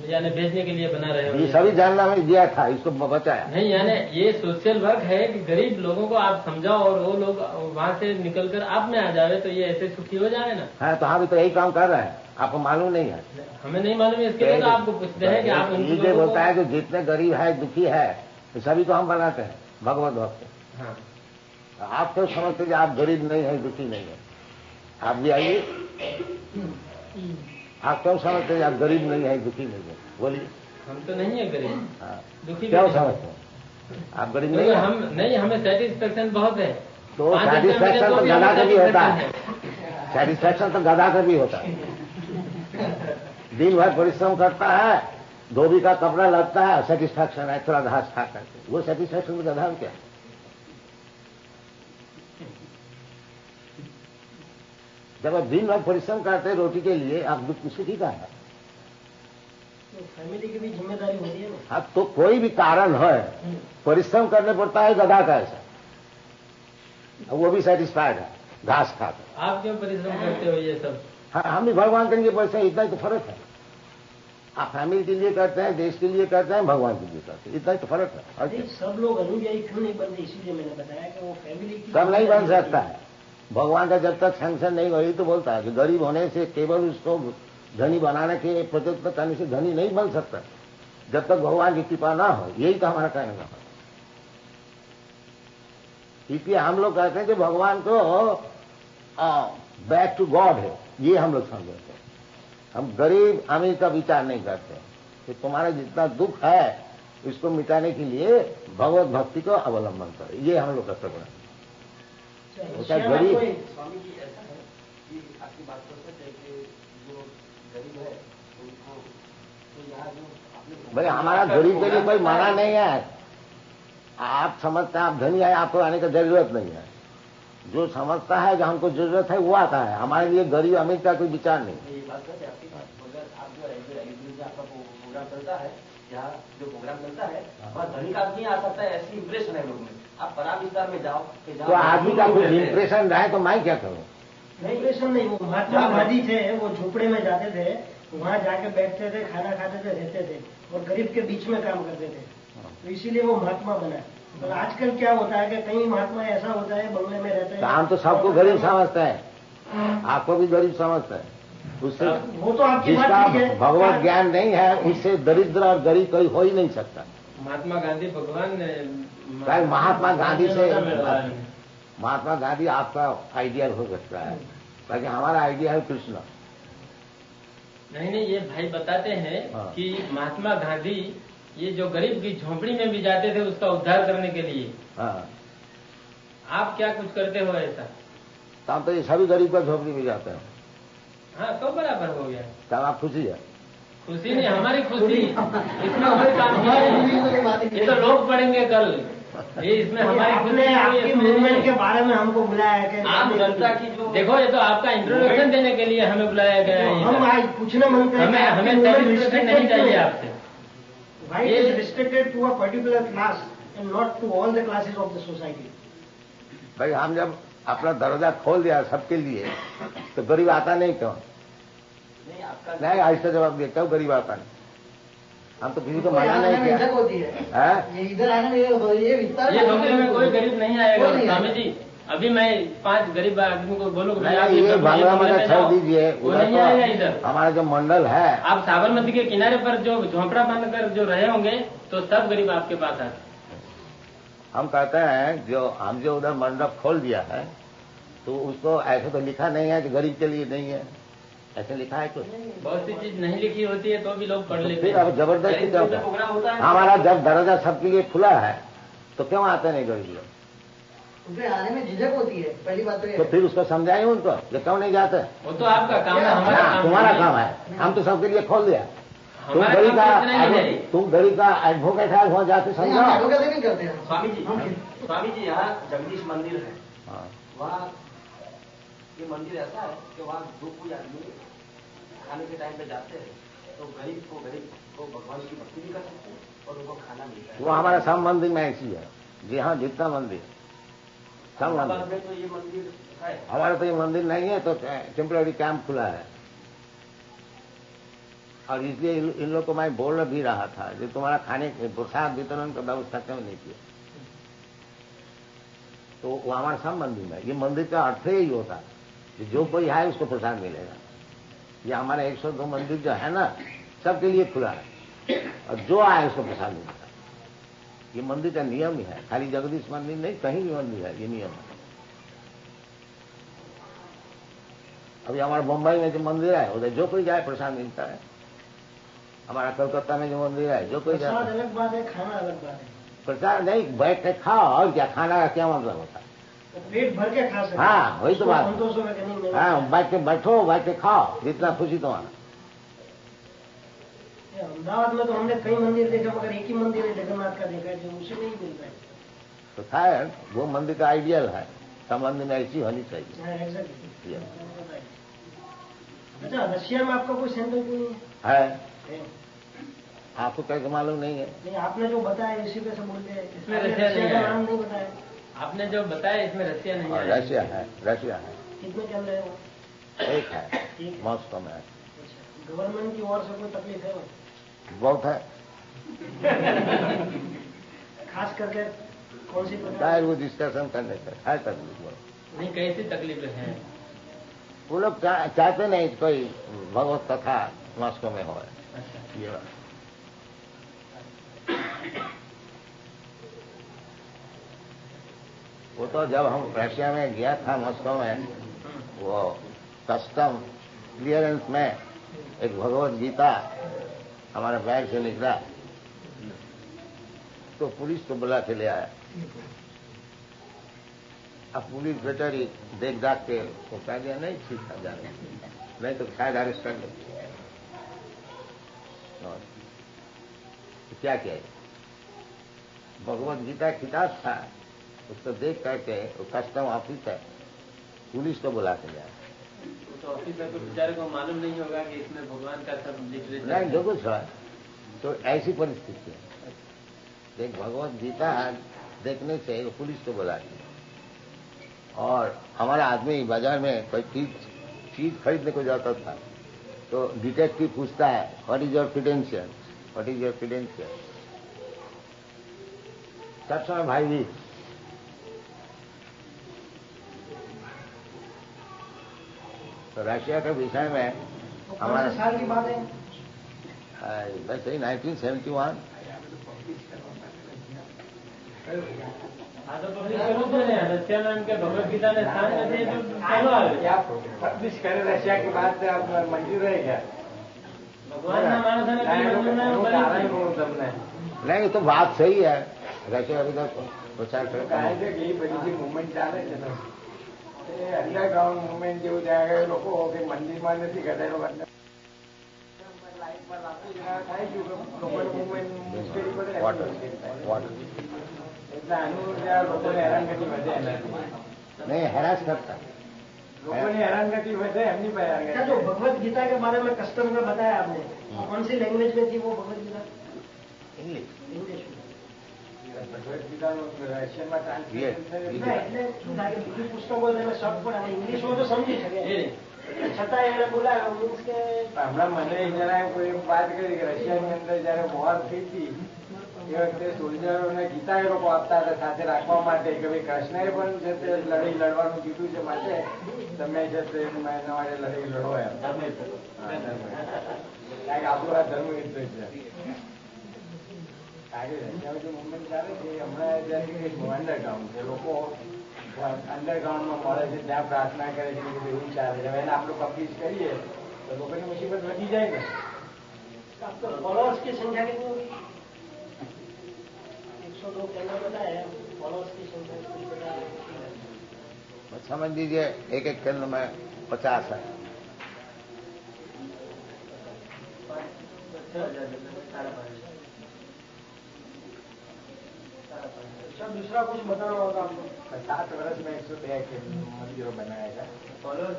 Speaker 2: यानी भेजने के लिए बना रहे हो।
Speaker 1: ये सभी जानना में दिया था, इसको बचाया
Speaker 2: नहीं, यानी ये सोशल वर्क है कि गरीब लोगों को आप समझाओ और वो लोग वहाँ से निकलकर आप में आ जावे, तो ये ऐसे सुखी हो जाए ना।
Speaker 1: हाँ, तो हम भी तो यही काम कर रहे हैं, आपको मालूम नहीं है?
Speaker 2: हमें नहीं मालूम है, इसके लिए तो आपको पूछते हैं कि आप
Speaker 1: ये जो बोलता है कि जितने गरीब है दुखी है, तो सभी को हम बनाते हैं भगवत भक्त।
Speaker 2: हाँ,
Speaker 1: आप तो समझते कि आप गरीब नहीं है, दुखी नहीं है। आप भी आइए, आप क्यों समझते हैं आप गरीब नहीं है, दुखी नहीं है? बोलिए।
Speaker 2: हम तो नहीं है गरीब,
Speaker 1: हाँ,
Speaker 2: दुखी
Speaker 1: क्यों
Speaker 2: भी नहीं।
Speaker 1: समझते हैं आप गरीब नहीं है?
Speaker 2: हम नहीं, हमें सेटिस्फेक्शन बहुत है।
Speaker 1: तो
Speaker 2: 5 रुपये
Speaker 1: सेटिस्फेक्शन
Speaker 2: मिले
Speaker 1: तो
Speaker 2: भी
Speaker 1: गधा
Speaker 2: हमें
Speaker 1: का भी होता है,
Speaker 2: satisfaction
Speaker 1: सेटिस्फेक्शन तो गधा का भी होता है। दिन भर परिश्रम करता है, धोबी का कपड़ा लगता है, सेटिस्फेक्शन है थोड़ा घास खा करके, वो सेटिस्फेक्शन तो गधा में क्या है? जब आप दिन भर परिश्रम करते हैं रोटी के लिए, आप दुख किसी की का है?
Speaker 4: तो फैमिली की भी जिम्मेदारी होती है ना।
Speaker 1: अब तो कोई भी कारण है, परिश्रम करने पड़ता है गधा का ऐसा, वो भी सेटिस्फाइड है घास खाकर।
Speaker 2: आप क्यों परिश्रम करते हो ये सब?
Speaker 1: हाँ, हम भी भगवान के लिए पैसे, इतना ही तो फर्क है। आप फैमिली के लिए करते हैं, देश के लिए करते हैं, भगवान के लिए करते हैं, इतना ही तो फर्क है। और
Speaker 4: नहीं, सब लोग अनुयायी क्यों नहीं बनते, इसीलिए मैंने बताया कि वो फैमिली की
Speaker 1: सब नहीं बन सकता है। भगवान का जब तक सैंक्शन नहीं वही तो बोलता है कि गरीब होने से केवल उसको धनी बनाने के प्रयत्न करने से धनी नहीं बन सकता, जब तक भगवान की कृपा ना हो। यही तो हमारा कहना है। इसलिए हम लोग कहते हैं कि भगवान को बैक टू गॉड है, ये हम लोग समझते हैं। हम गरीब अमीर का विचार नहीं करते कि तुम्हारा जितना दुख है इसको मिटाने के लिए भगवत भक्ति को अवलंबन करें, ये हम लोग करते हैं। गरीब
Speaker 5: स्वामी जी ऐसा है कि आपकी बात कर सकते हैं कि जो गरीब है उनको तो यहाँ जो
Speaker 1: भाई हमारा गरीब के लिए कोई माना नहीं है। आप समझते हैं आप धनी है, आपको आने की जरूरत नहीं है। जो समझता है जो हमको जरूरत है वो आता है। हमारे लिए गरीब अमीर का कोई विचार नहीं।
Speaker 5: ये बात करते हैं आपकी, अगर आप जो आपका प्रोग्राम चलता है, यहाँ जो प्रोग्राम चलता है वहाँ धनी का आदमी आ सकता है, ऐसी इंप्रेशन है लोग में। आप परा विस्तार में जाओ
Speaker 1: तो आदमी का कुछ इंप्रेशन रहे तो मैं क्या करूँ?
Speaker 4: इंप्रेशन नहीं, वो महात्मा गांधी थे, वो झोपड़े में जाते थे, वहाँ जाके बैठते थे, खाना खाते थे, रहते थे और गरीब के बीच में काम करते थे, तो इसीलिए वो महात्मा बना। और आजकल क्या होता है कि कई महात्मा ऐसा होता है बंगले में रहते हैं।
Speaker 1: हम तो सबको गरीब समझते हैं, आपको भी गरीब समझते हैं। उससे
Speaker 4: वो तो आपकी बात
Speaker 1: जिसका
Speaker 4: ठीक है।
Speaker 1: भगवत ज्ञान नहीं है उससे दरिद्र और गरीब कोई हो ही नहीं सकता।
Speaker 2: महात्मा गांधी भगवान ने
Speaker 1: भाई महात्मा गांधी से महात्मा गांधी आपका आइडियल हो सकता है, ताकि हमारा आइडिया है कृष्ण।
Speaker 2: नहीं, ये भाई बताते हैं
Speaker 1: हाँ।
Speaker 2: कि महात्मा गांधी ये जो गरीब की झोंपड़ी में भी जाते थे उसका उद्धार करने के लिए।
Speaker 1: हाँ,
Speaker 2: आप क्या कुछ करते हो ऐसा?
Speaker 1: तो हम तो ये सभी गरीब का झोपड़ी में जाते हैं।
Speaker 2: हाँ तो बराबर हो गया।
Speaker 1: तब आप खुशी है?
Speaker 2: खुशी नहीं, हमारी खुशी इसमें कोई काम नहीं। ये तो लोग पढ़ेंगे कल, ये इसमें हमारी खुशी।
Speaker 4: आपके मूवमेंट के बारे में हमको बुलाया है कि
Speaker 5: आम जनता की जो
Speaker 2: देखो, ये तो आपका इंट्रोडक्शन देने के लिए हमें बुलाया गया है।
Speaker 4: हम आज पूछना मांगते हैं,
Speaker 2: हमें सर्टिफिकेट नहीं चाहिए आपसे।
Speaker 4: Why it is restricted to a particular class and not to all the classes of the society?
Speaker 1: भाई हम जब अपना दरवाजा खोल दिया सबके लिए तो गरीब आता नहीं क्यों?
Speaker 5: नहीं आपका
Speaker 1: नहीं, ऐसा जवाब दिया, क्यों गरीब आता नहीं? हम तो किसी को मना नहीं किया
Speaker 3: होती है
Speaker 1: है?
Speaker 3: ये इधर आने में ये विस्तार
Speaker 2: ये बंगले में कोई गरीब नहीं आएगा स्वामी जी। अभी मैं 5 गरीब आदमी को बोलूंगा
Speaker 1: ये बांग्ला में छोड़ दीजिए,
Speaker 2: नहीं आएगा इधर।
Speaker 1: हमारा जो मंडल है,
Speaker 2: आप साबरमती के किनारे पर जो झोंपड़ा बनकर जो रहे होंगे तो सब गरीब आपके पास आते।
Speaker 1: हम कहते हैं हम जो उधर मंडप खोल दिया है तो उसको ऐसे तो लिखा नहीं है कि गरीब के लिए नहीं है, ऐसे लिखा है कुछ?
Speaker 2: बहुत सी चीज नहीं लिखी होती है तो भी लोग पढ़ लेते
Speaker 1: फिर
Speaker 2: हैं।
Speaker 1: अब जबरदस्ती क्यों?
Speaker 5: प्रोग्राम होता है
Speaker 1: हमारा जब दरवाजा सबके लिए खुला है तो क्यों आते नहीं गरीब लोग?
Speaker 3: उनके आने में झिझक होती है, पहली बात तो ये
Speaker 1: तो फिर उसको समझाएं उनको कि क्यों नहीं जाते?
Speaker 2: वो तो आपका काम है, हमारा
Speaker 1: हाँ,
Speaker 2: काम
Speaker 1: तुम्हारा
Speaker 2: नहीं।
Speaker 1: काम है, हम तो सबके लिए खोल दिया। तुम
Speaker 2: हमारा
Speaker 1: गरीब
Speaker 2: काम इतना ही है।
Speaker 1: तुम गरीब का एडवोकेट है, वहाँ जाके
Speaker 3: नहीं, हम
Speaker 1: समझाओ।
Speaker 3: एडवोकेसी नहीं करते हैं।
Speaker 5: स्वामी जी यहाँ जगदीश मंदिर है,
Speaker 1: हाँ,
Speaker 5: वहाँ ये मंदिर ऐसा है कि वहाँ 2 कोई आदमी खाने के टाइम पे जाते हैं तो गरीब को भगवान की भक्ति भी कर सकते हैं और उनको खाना मिलता है।
Speaker 1: वो हमारा सब मंदिर में ऐसी है जी। हाँ, जितना मंदिर सब मंदिर।
Speaker 5: में तो ये मंदिर है।
Speaker 1: हमारा तो ये मंदिर नहीं है, तो टेम्पररी कैंप खुला है और इसलिए इन लोग को मैं बोल भी रहा था जो तुम्हारा खाने प्रसाद वितरण का व्यवस्था क्यों नहीं किया? तो वो हमारा सब मंदिर में, ये मंदिर का अर्थ यही होता है कि जो कोई आए उसको प्रसाद मिलेगा। ये हमारा 102 मंदिर जो है ना सबके लिए खुला है और जो आए उसको प्रसाद मिलेगा। ये मंदिर का नियम ही है, खाली जगदीश मंदिर नहीं, कहीं भी मंदिर है, ये नियम है। अभी हमारा मुंबई में जो मंदिर है उधर जो कोई जाए प्रसाद मिलता है। हमारा कोलकाता में जो मंदिर है जो कोई
Speaker 4: प्रसाद
Speaker 1: जाए,
Speaker 4: अलग बात है, खाना अलग बात है।
Speaker 1: प्रसाद नहीं, बैठ के खाओ और क्या, खाना का क्या मतलब होता है?
Speaker 4: तो पेट भर के खा सकते।
Speaker 1: हाँ, वही तो बात है।
Speaker 4: संतोष होगा कि नहीं मेरा?
Speaker 1: हाँ, बैठ के खाओ, जितना खुशी तुम्हारा।
Speaker 4: अहमदाबाद में तो हमने कई मंदिर देखे मगर एक ही मंदिर है जगन्नाथ का देखा है जो उसे नहीं मिलता है।
Speaker 1: तो था वो मंदिर का आइडियल है, सब मंदिर में ऐसी होनी चाहिए।
Speaker 4: हाँ, exactly।
Speaker 1: ये
Speaker 4: अच्छा, रशिया में आपका कोई सेंटर क्यों नहीं
Speaker 1: है,
Speaker 4: है?
Speaker 1: आपको कैसे मालूम नहीं है?
Speaker 4: नहीं, आपने जो बताया इसी पे से बोलते हैं।
Speaker 2: इसमें
Speaker 4: आपने
Speaker 2: रशिया नहीं
Speaker 4: का
Speaker 2: है।
Speaker 4: नाम नहीं बताया।
Speaker 2: आपने जो बताया इसमें रशिया नहीं है।
Speaker 1: रशिया है, रशिया है,
Speaker 4: कितने चल रहे हैं वो?
Speaker 1: एक है, मॉस्को में है।
Speaker 4: अच्छा, गवर्नमेंट की ओर से कोई तकलीफ है वो?
Speaker 1: बहुत है,
Speaker 4: खास करके कौन सी प्रकार?
Speaker 1: शायद वो डिस्कशन करने से है तकलीफ वो।
Speaker 2: नहीं, कैसी तकलीफें हैं?
Speaker 1: वो लोग चाहते नहीं कोई भगवत कथा मॉस्को में हो।
Speaker 2: अच्छा,
Speaker 1: ये बात। वो तो जब हम रशिया में गया था मॉस्को में, वो कस्टम क्लियरेंस में एक भगवत गीता हमारे बैग से निकला तो पुलिस को बुला के ले आया। अब पुलिस बेचारी देख दाख के वो कह दिया नहीं ठीक था जाने, नहीं तो शायद अरेस्ट कर ले। तो क्या किया, भगवत गीता किताब था, उसको देख करके वो कस्टम ऑफिसर पुलिस को बुला के लाया।
Speaker 2: तो ऑफिसर को बेचारे को मालूम नहीं होगा कि इसमें भगवान का सब लिटरेचर
Speaker 1: नहीं, जो कुछ है तो ऐसी परिस्थिति है। देख भगवत गीता देखने से वो पुलिस को बुला के, और हमारा आदमी बाजार में कोई चीज खरीदने को जाता था तो डिटेक्टिव पूछता है what is your credential, what is your credential. सब समय भाई भी तो रशिया के विषय में
Speaker 4: कौन
Speaker 1: हमारा
Speaker 4: से साल की बात है?
Speaker 1: वैसे ही 1971।
Speaker 2: हाँ तो पब्लिश करो तो नहीं, रशिया में उनके भगवत गीता में स्थान में थे तो चलो आगे।
Speaker 6: क्या पब्लिश करे रशिया की बात से आप मंजूर है क्या?
Speaker 2: भगवान का मानस है
Speaker 6: नहीं,
Speaker 2: मंजूर नहीं
Speaker 6: वो
Speaker 2: हो
Speaker 6: कारण को तुमने
Speaker 1: नहीं, तो बात सही है। रशिया अभी तक પ્રચાર કરે
Speaker 6: કારણ છે કે એ બધી જે મુવમેન્ટ ચાલે છે ને એ અંડરગ્રાઉન્ડ મુવમેન્ટ જેવું ત્યાં આગળ લોકો કે મંદિરમાં નથી કરતા એ લોકો લાઈફમાં લાખો જણા થાય ગયું કે લોકોને મુવમેન્ટ મુશ્કેલી પડે
Speaker 1: વોટર
Speaker 6: એટલે આનું ત્યાં લોકોને હેરાનગતિ વધે એનાથી
Speaker 1: नहीं हैरास करता
Speaker 6: लोगों ने हैरानगति વધે એમની પાસે
Speaker 4: अच्छा, जो भगवत गीता के बारे में कस्टम में बताया आपने, कौन सी लैंग्वेज में थी वो भगवत गीता?
Speaker 1: इंग्लिश
Speaker 4: इंग्लिश में।
Speaker 6: ભગવદ ગીતાનું રશિયનમાં ટ્રાન્સલેશન થયું
Speaker 4: ના, એટલે શું થાય કે બીજી પુસ્તકો એને શોખ પડે, હવે ઇંગ્લિશમાં તો સમજી શકે છતાં એને બોલાવ્યો મીન્સ કે
Speaker 6: હમણાં મને એક જણાએ કોઈ વાત કરી કે રશિયાની અંદર જયારે વોર થઈ હતી એ વખતે સોલ્જરોને ગીતા એ લોકો આપતા હતા સાથે રાખવા માટે કે ભાઈ કૃષ્ણએ પણ છે તે લડાઈ લડવાનું કીધું છે માટે તમે છે તે એના માટે લડાઈ લડો એમ કારણ કે આપણું આ ધર્મ યુદ્ધ છે આજે રશિયામાં જે મુવમેન્ટ ચાલે છે એ હમણાં જ્યાંથી અંડરગ્રાઉન્ડ છે લોકો અંડરગ્રાઉન્ડમાં મળે છે ત્યાં પ્રાર્થના કરે છે કે એવું ચાલે છે એને આપણે પબ્લિશ કરીએ તો લોકોની મુસીબત વધી જાય ને
Speaker 4: आपको फॉलोअर्स की संख्या कितनी होगी? 102 कैमरा बताया, फॉलोअर्स की संख्या कुछ बताया?
Speaker 1: समझ लीजिए एक एक केंद्र में 50 है।
Speaker 4: अच्छा, दूसरा कुछ बताना होगा आपको?
Speaker 6: 7 वर्ष में 102 के मंदिरों बनाया है
Speaker 2: फॉलोअर्स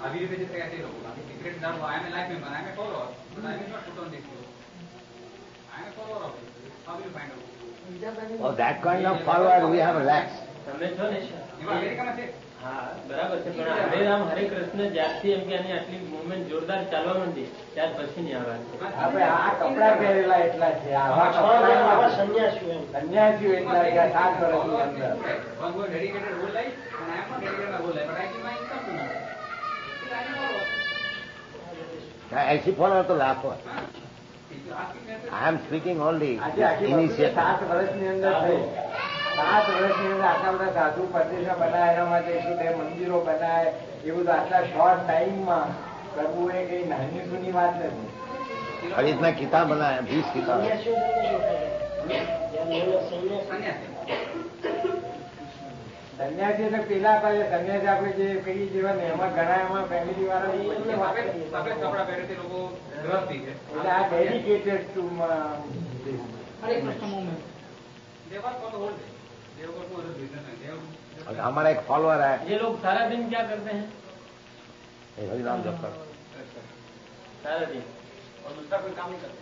Speaker 7: अभी भी जैसे ऐसे लोग अभी सीक्रेट डाल I am life member I am follower but I will not put on this I am follower of this how will find out
Speaker 1: or that kind of follower we have lakhs.
Speaker 2: તમે છો ને
Speaker 7: અમેરિકામાં છે
Speaker 2: હા બરાબર છે પણ હરે રામ હરે કૃષ્ણ જ્યારથી એમ કે આની આટલી મુવમેન્ટ જોરદાર ચાલવા માંડી ત્યાર પછી ની આ વાત છે.
Speaker 6: આપણે આ કપડા પહેરેલા એટલા છે આવા
Speaker 4: આવા સન્યાસીઓ એમ.
Speaker 6: સન્યાસીઓ એટલા છે 7 વર્ષની અંદર
Speaker 7: one who dedicated whole life and I am not dedicated my whole life but I give my income to me still I am follower
Speaker 1: ऐसी फॉलोअर तो लाखों है।
Speaker 7: if you ask me
Speaker 1: I am speaking only
Speaker 6: આજે આખી વસ્તુ
Speaker 1: initiative.
Speaker 6: 7 વર્ષની અંદર થઈ 7 વર્ષની અંદર આટલા બધા સાધુ પ્રતિષ્ઠા બનાય એના માટે 102 મંદિરો બનાય એવું તો આટલા શોર્ટ ટાઈમમાં કરવું એ કઈ નાની સૂની વાત નથી
Speaker 1: और इतना किताब बनाया 20 किताब।
Speaker 4: સન્યાસીઓ તો નહીં થાય. જ્યાં લોકો સન્યાસી
Speaker 6: સન્યાસી એટલે પેલા પાસે સન્યાસી આપણે જે કહીએ જેવા ને એમાં ઘણા એમાં ફેમિલી વાળા
Speaker 7: સફેદ કપડા પહેરે તે લોકો ગૃહસ્થી છે
Speaker 6: એટલે આ dedicated two
Speaker 3: Hare Krishna movement
Speaker 7: they work for the whole day they work for the business and they
Speaker 1: और हमारा एक फॉलोअर है
Speaker 2: ये लोग सारा दिन क्या करते हैं
Speaker 1: ये हरिनाम जप कर
Speaker 2: सारा दिन
Speaker 7: और दूसरा कोई काम नहीं करते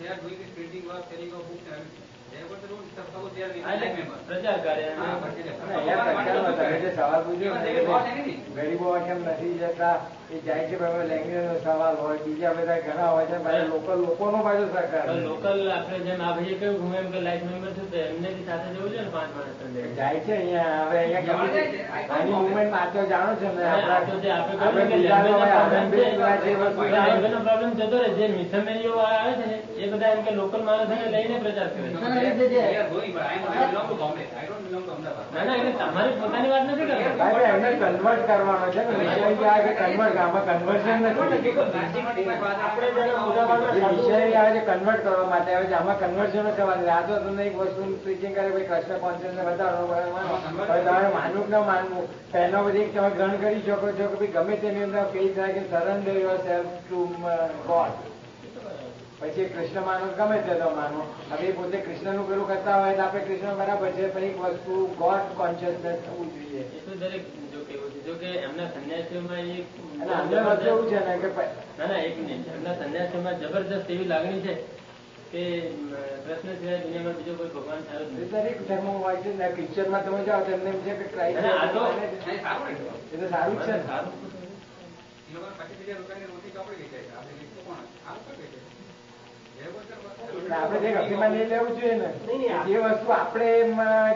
Speaker 7: they are doing this printing work selling of books and everything they have got the rules suppose they are life member
Speaker 2: પ્રચાર કરે
Speaker 7: हाँ, but they-
Speaker 6: તમે જે સવાલ પૂછ્યો
Speaker 7: Even
Speaker 6: ને
Speaker 7: they will watch anything.
Speaker 6: ગરીબો કેમ નથી જતા એ જાય છે લેંગ્વેજ નો સવાલ હોય બીજા બધા ઘણા હોય છે પાછા લોકોનો પાછો સરકાર
Speaker 2: લોકલ આપણે જેમ આ ભાઈએ કહ્યું હું એમ કે લાઈફ મેમ્બર છું તો એમને બી સાથે જવું છે ને 5 માણસ
Speaker 6: જાય છે અહીંયા હવે અહીંયા આની મુવમેન્ટ આ તો જાણો છો ને
Speaker 2: આ તો જે આપણે કહ્યું
Speaker 6: આપણે
Speaker 2: કે
Speaker 6: ગુજરાતમાં
Speaker 2: language નો
Speaker 6: આનંદભાઈ જેવા જે વસ્તુ જાણો છો.
Speaker 2: નો પ્રોબ્લેમ જતો રહે જે મિશનરીઓ આવે છે ને એ બધા એમ કે લોકલ માણસોને લઈને પ્રચાર કરે છે.
Speaker 7: they are going but I belong to Bombay I don't belong to Ahmedabad
Speaker 2: ના ના એટલે તમારી પોતાની વાત નથી કરતા
Speaker 6: ભાઈ એમને કન્વર્ટ કરવાનો છે ને વિષય કે આ કે કન્વર્ટ આમાં કન્વર્ઝન નથી
Speaker 4: આપણે જેને મોટાભાગના
Speaker 6: જે
Speaker 4: સાધુ
Speaker 6: વિષય આવે છે કન્વર્ટ કરવા માટે આવે છે આમાં કન્વર્ઝન થવાનું છે. આ તો તમને એક વસ્તુ સ્વિચિંગ કરે ભાઈ કૃષ્ણ કોન્શિયસ બતાવો હવે તમારે માનવું કે ન માનવું પહેલો બધી તમે ગ્રહણ કરી શકો છો કે ભાઈ ગમે તેની અંદર કઈ થાય કે surrender your self two God પછી કૃષ્ણ માનો ગમે તે તો માનો હવે એ પોતે કૃષ્ણનું પેલું કરતા હોય તો આપણે કૃષ્ણ બરાબર છે પણ એક વસ્તુ ગોડ કોન્શિયસનેસ થવું જોઈએ
Speaker 2: એ તો દરેક જો કેવું છે જો કે એમના સંન્યાસીઓમાં એક
Speaker 6: અને અંદર વસ્તુ એવું છે ને કે
Speaker 2: ના ના એક મિનિટ એમના સંન્યાસીઓમાં જબરજસ્ત એવી લાગણી છે કે કૃષ્ણ સિવાય દુનિયામાં બીજો કોઈ ભગવાન થયો જ નથી.
Speaker 6: દરેક ધર્મો હોય છે ને ક્રિશ્ચનમાં તમે જાઓ તો એમને એમ છે કે ક્રાઇસ્ટ
Speaker 2: અને આ તો
Speaker 7: નહીં સારું ને
Speaker 6: એ તો સારું જ છે ને
Speaker 2: સારું
Speaker 7: એ લોકો 25,000 રૂપિયાની રોટી ચોપડી વેચાય છે આપણે વેચવું કોણ આવું કઈ વેચે
Speaker 6: આપણે જે અભિમાન લઈ લેવું જોઈએ ને જે વસ્તુ આપણે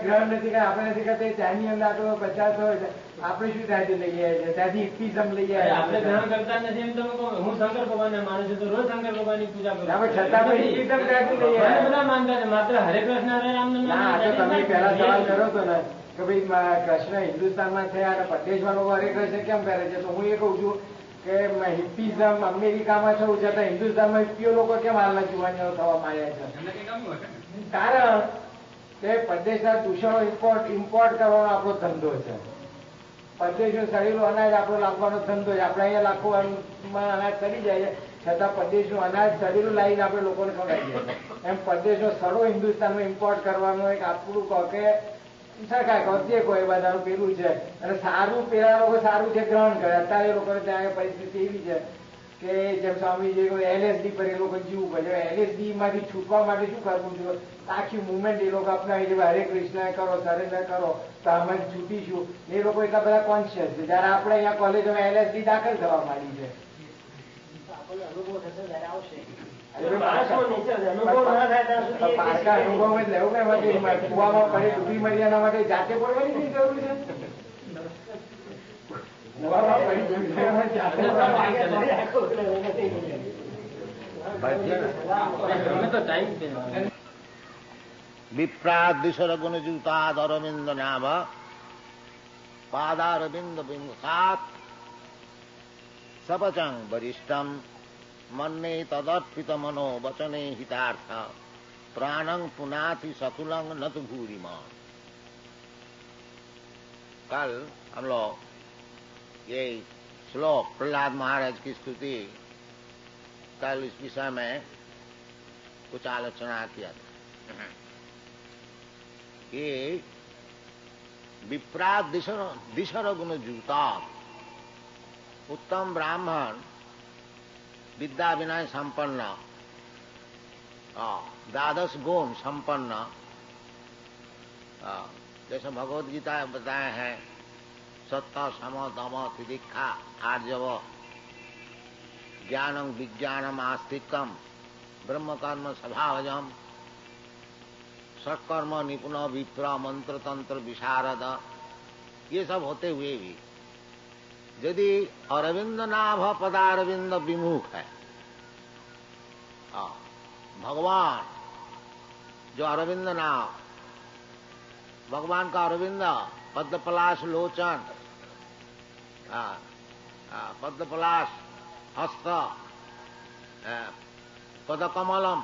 Speaker 6: ગ્રહણ નથી કરતા આપણે નથી કરતા ત્યાંની અંદર આટલો 50 હોય છે આપણે શું ત્યાંથી લઈ આવ્યા છે ત્યાંથી ઇક્વિઝમ લઈ
Speaker 2: આપણે
Speaker 6: આવ્યા
Speaker 2: ગ્રહણ કરતા નથી એમ તમે કહો હું શંકર ભગવાનને માનું છું તો રોજ શંકર ભગવાનની પૂજા કરું
Speaker 6: આપણે છતાં પણ ઇક્વિઝમ ત્યાંથી લઈ
Speaker 2: ઘણા
Speaker 6: આવ્યા
Speaker 2: બધા માનતા છે માત્ર હરે કૃષ્ણ હરે રામ નું
Speaker 6: ના આ તો તમે પહેલા સવાલ કરો તો ને કે ભાઈ કૃષ્ણ હિન્દુસ્તાનમાં થયા અને પ્રદેશમાં લોકો હરે કૃષ્ણ કેમ કરે છે તો હું એ કહું છું કે કે હિપ્પીઝમ અમેરિકામાં થયું છે તો હિન્દુસ્તાનમાં હિપ્પીઓ લોકો કેમ હાલના જુવાનીઓ થવા માંડ્યા છે?
Speaker 7: એમને કંઈ ગમ્યું હશે ને.
Speaker 6: કારણ કે પરદેશના દૂષણો ઇમ્પોર્ટ કરવાનો આપણો ધંધો છે. પરદેશનું સડેલું અનાજ આપણો લાવવાનો ધંધો છે. આપણે અહીંયા લાખોમાં અનાજ ચડી જાય છે, છતાં પરદેશનું અનાજ સડેલું લાવીને આપણે લોકોને ખવડાવીએ છીએ. એમ પરદેશનો સડો હિન્દુસ્તાનમાં ઇમ્પોર્ટ કરવાનું એક આપણું કહો કે સરકાર કહો જે કોઈ બધાનું પેલું છે. અને સારું પેલા લોકો સારું છે ગ્રહણ કરે. અત્યારે લોકોને ત્યાં પરિસ્થિતિ એવી છે કે જેમ સ્વામીજી LSD પર એ લોકો જીવવું પડે. LSD માંથી છૂટવા માટે શું કરવું જોઈએ? આખી મુવમેન્ટ એ લોકો અપનાવી છે. હરે કૃષ્ણ કરો, સરેન્ડર કરો તો અમે છૂટીશું. એ લોકો એટલા બધા કોન્શિયસ છે. જયારે આપણે અહીંયા કોલેજોમાં LSD દાખલ થવા માંડી છે.
Speaker 4: અનુભવ થશે ત્યારે આવશે.
Speaker 6: પારકા અનુભવ જ લેવું કે એમાંથી કુવામાં પડે ડૂબી મરી એના માટે જાતે પડવાની કઈ જરૂર છે? કુવામાં પડી ડૂબી એમાં જાતે
Speaker 1: વિપ્રાદિશરગુણજૂતાદ અરવિંદ નામ પાદારવિંદ વિમુખાત સપચંગ વરિષ્ઠમ મન્ને તદર્પિત મનો વચने हितार्थ प्राणं पुनाति सकुलं न तो भूरिमा। कल हम लोग ये श्लोक प्रहलाद महाराज की स्तुति कल इस विषय में कुछ आलोचना किया था। ये विप्रात दिशर गुण जूता उत्तम ब्राह्मण विद्या विनय संपन्न द्वादश गुण संपन्न जैसे भगवद गीता बताए हैं सत्य सम दम तितिक्षा आर्जव ज्ञानम विज्ञानम आस्तिकम ब्रह्म कर्म स्वभावजम सत्कर्म निपुण विप्र मंत्र तंत्र विशारद ये सब होते हुए भी यदि अरविंद नाभ पदारविंद विमुख है, भगवान जो अरविंद नाभ, भगवान का अरविंद पद्मपलाश लोचन, पद्मपलाश हस्त, पदकमलम,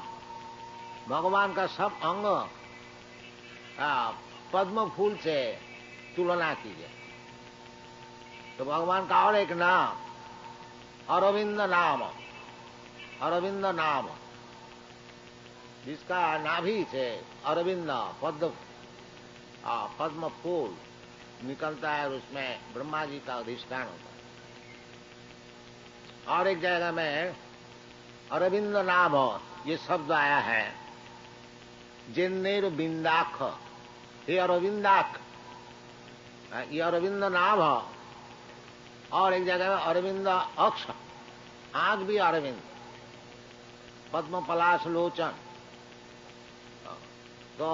Speaker 1: भगवान का सब अंग पद्म फूल से तुलना कीजिए तो भगवान का और एक नाम अरविंद नाम, अरविंद नाम जिसका नाभि से अरविंद पद्म फूल निकलता है और उसमें ब्रह्मा जी का अधिष्ठान होता है। और एक जगह में अरविंद नाभ ये शब्द आया है जिन्नेर बिंदाख, ये अरविंदाख, ये अरविंद नाभ। और एक जगह में अरविंद अक्ष, आंख भी अरविंद, पद्म पलाश लोचन। तो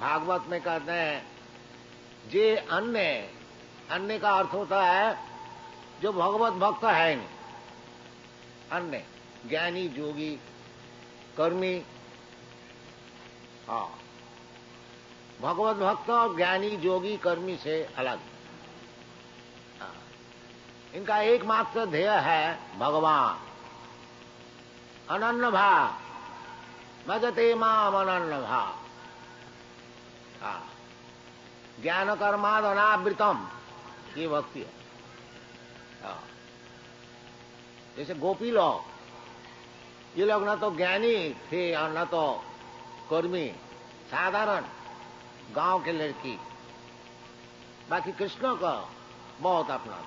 Speaker 1: भागवत में कहते हैं जे अन्य, अन्य का अर्थ होता है जो भगवत भक्त है नहीं, अन्य ज्ञानी जोगी कर्मी। भगवत भक्त और ज्ञानी जोगी कर्मी से अलग। इनका एकमात्र ध्येय है भगवान। अनन्य भाव भजते माम अनन्य भाव, ज्ञान कर्माद अनावृतम ये भक्ति है। जैसे गोपी लोग, ये लोग न तो ज्ञानी थे और न तो कर्मी, साधारण गांव के लड़की। बाकी कृष्ण का बहुत अपना,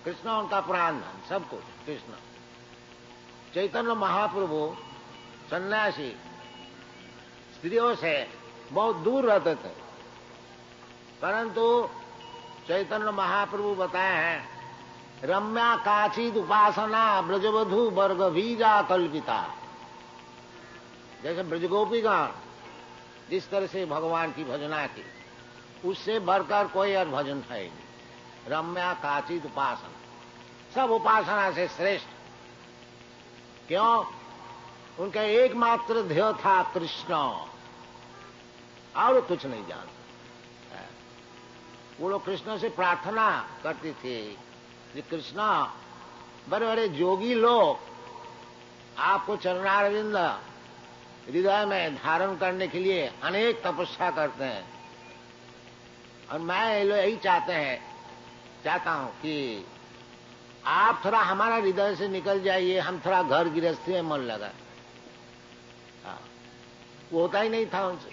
Speaker 1: कृष्ण उनका प्राण धन, सब कुछ कृष्ण। चैतन्य महाप्रभु सन्यासी स्त्रियों से बहुत दूर रहते थे, परंतु चैतन्य महाप्रभु बताए हैं रम्या काचिद उपासना ब्रजवधु वर्ग बीजा कल्पिता। जैसे ब्रजगोपीगण जिस तरह से भगवान की भजना की, उससे बढ़कर कोई और भजन है नहीं। रम्या काचिद उपासना, सब उपासना से श्रेष्ठ। क्यों? उनका एकमात्र ध्येय था कृष्ण, और कुछ नहीं जानते। वो लोग कृष्ण से प्रार्थना करती थी ये कृष्णा बड़े बड़े जोगी लोग आपको चरणारविंद हृदय में धारण करने के लिए अनेक तपस्या करते हैं, और मैं यही चाहता हूं कि आप थोड़ा हमारा हृदय से निकल जाइए, हम थोड़ा घर गृहस्थी में मन लगा। वो होता ही नहीं था उनसे,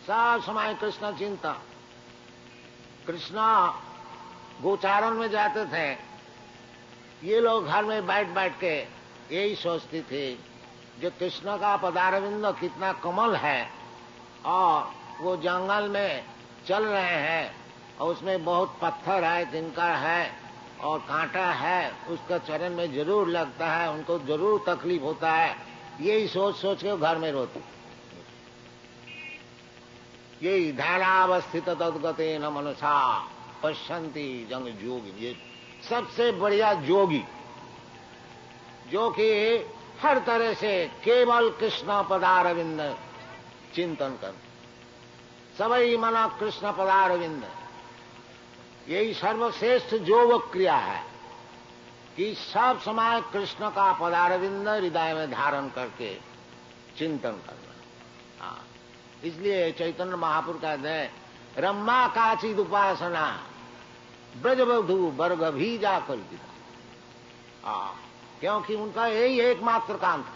Speaker 1: सब समय कृष्ण चिंता। कृष्णा गोचारण में जाते थे, ये लोग घर में बैठ बैठ के यही सोचती थी जो कृष्ण का पदारविंद कितना कमल है, और वो जंगल में चल रहे हैं और उसमें बहुत पत्थर है, तिनका है और कांटा है, उसका चरण में जरूर लगता है, उनको जरूर तकलीफ होता है। यही सोच सोच के घर में रोती। यही ध्यानावस्थित तद्गते न मनसा पश्यन्ति जंग जोगी, ये सबसे बढ़िया जोगी जो कि हर तरह से केवल कृष्ण पदारविंद चिंतन कर, सबई मना कृष्ण पदारविंद, यही सर्वश्रेष्ठ योग क्रिया है कि सब समय कृष्ण का पदारविंद हृदय में धारण करके चिंतन करना। हाँ, इसलिए चैतन्य महापुरुष कहते हैं रम्मा काचिद उपासना ब्रजबधु वर्ग भी जा कल्पिता। क्योंकि उनका यही एकमात्र काम था,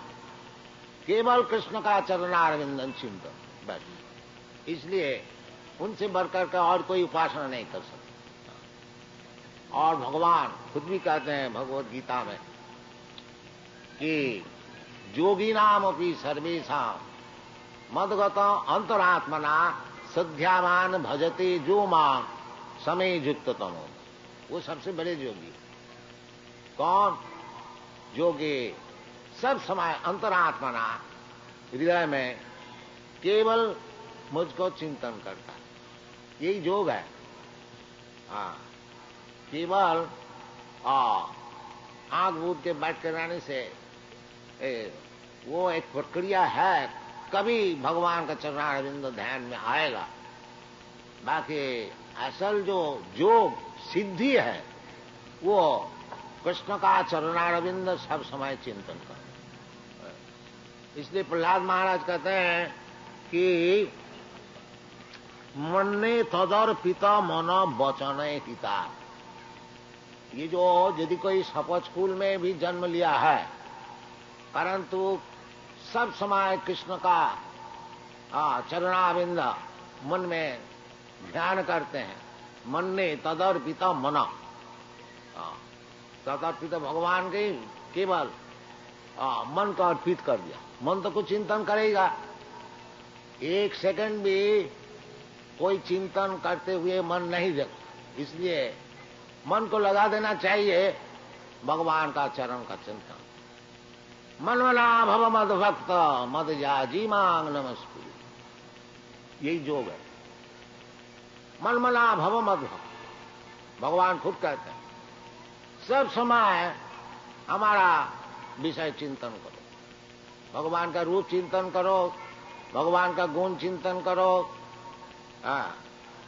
Speaker 1: केवल कृष्ण का चरणारविंदन चिंतन बस। इसलिए उनसे बढ़कर के और कोई उपासना नहीं कर सकता। और भगवान खुद भी कहते हैं भगवत गीता में कि जोगी नाम अपनी सर्वेशा मदगत अंतरात्मना सध्यामान भजते जो मां समय युक्त तमो। वो सबसे बड़े जोगी कौन? जोगी सब समय अंतरात्मना हृदय में केवल मुझको चिंतन करता है, यही योग है। केवल आंख बूंद के बैठ कर रहने से वो एक प्रक्रिया है, कभी भगवान का चरणारविंद ध्यान में आएगा। बाकी असल जो योग सिद्धि है वो कृष्ण का चरणारविंद सब समय चिंतन कर। इसलिए प्रहलाद महाराज कहते हैं कि मन्ने तदर्पित मन वचन हिता। ये जो यदि कोई शपथ स्कूल में भी जन्म लिया है परंतु सब समय कृष्ण का चरणारविंद मन में ध्यान करते हैं, मन ने तदर्पित मना, तदर्पित भगवान के केवल मन को अर्पित कर दिया। मन तो कुछ चिंतन करेगा, एक सेकंड भी कोई चिंतन करते हुए मन नहीं जगता। इसलिए मन को लगा देना चाहिए भगवान का चरण का चिंतन। मनमना भव मद भक्त मद जाजी मांग नमस्कुरु, यही योग है। मनमना भव मद भक्त, भगवान खुद कहते हैं सब समय हमारा विषय चिंतन करो, भगवान का रूप चिंतन करो, भगवान का गुण चिंतन करो,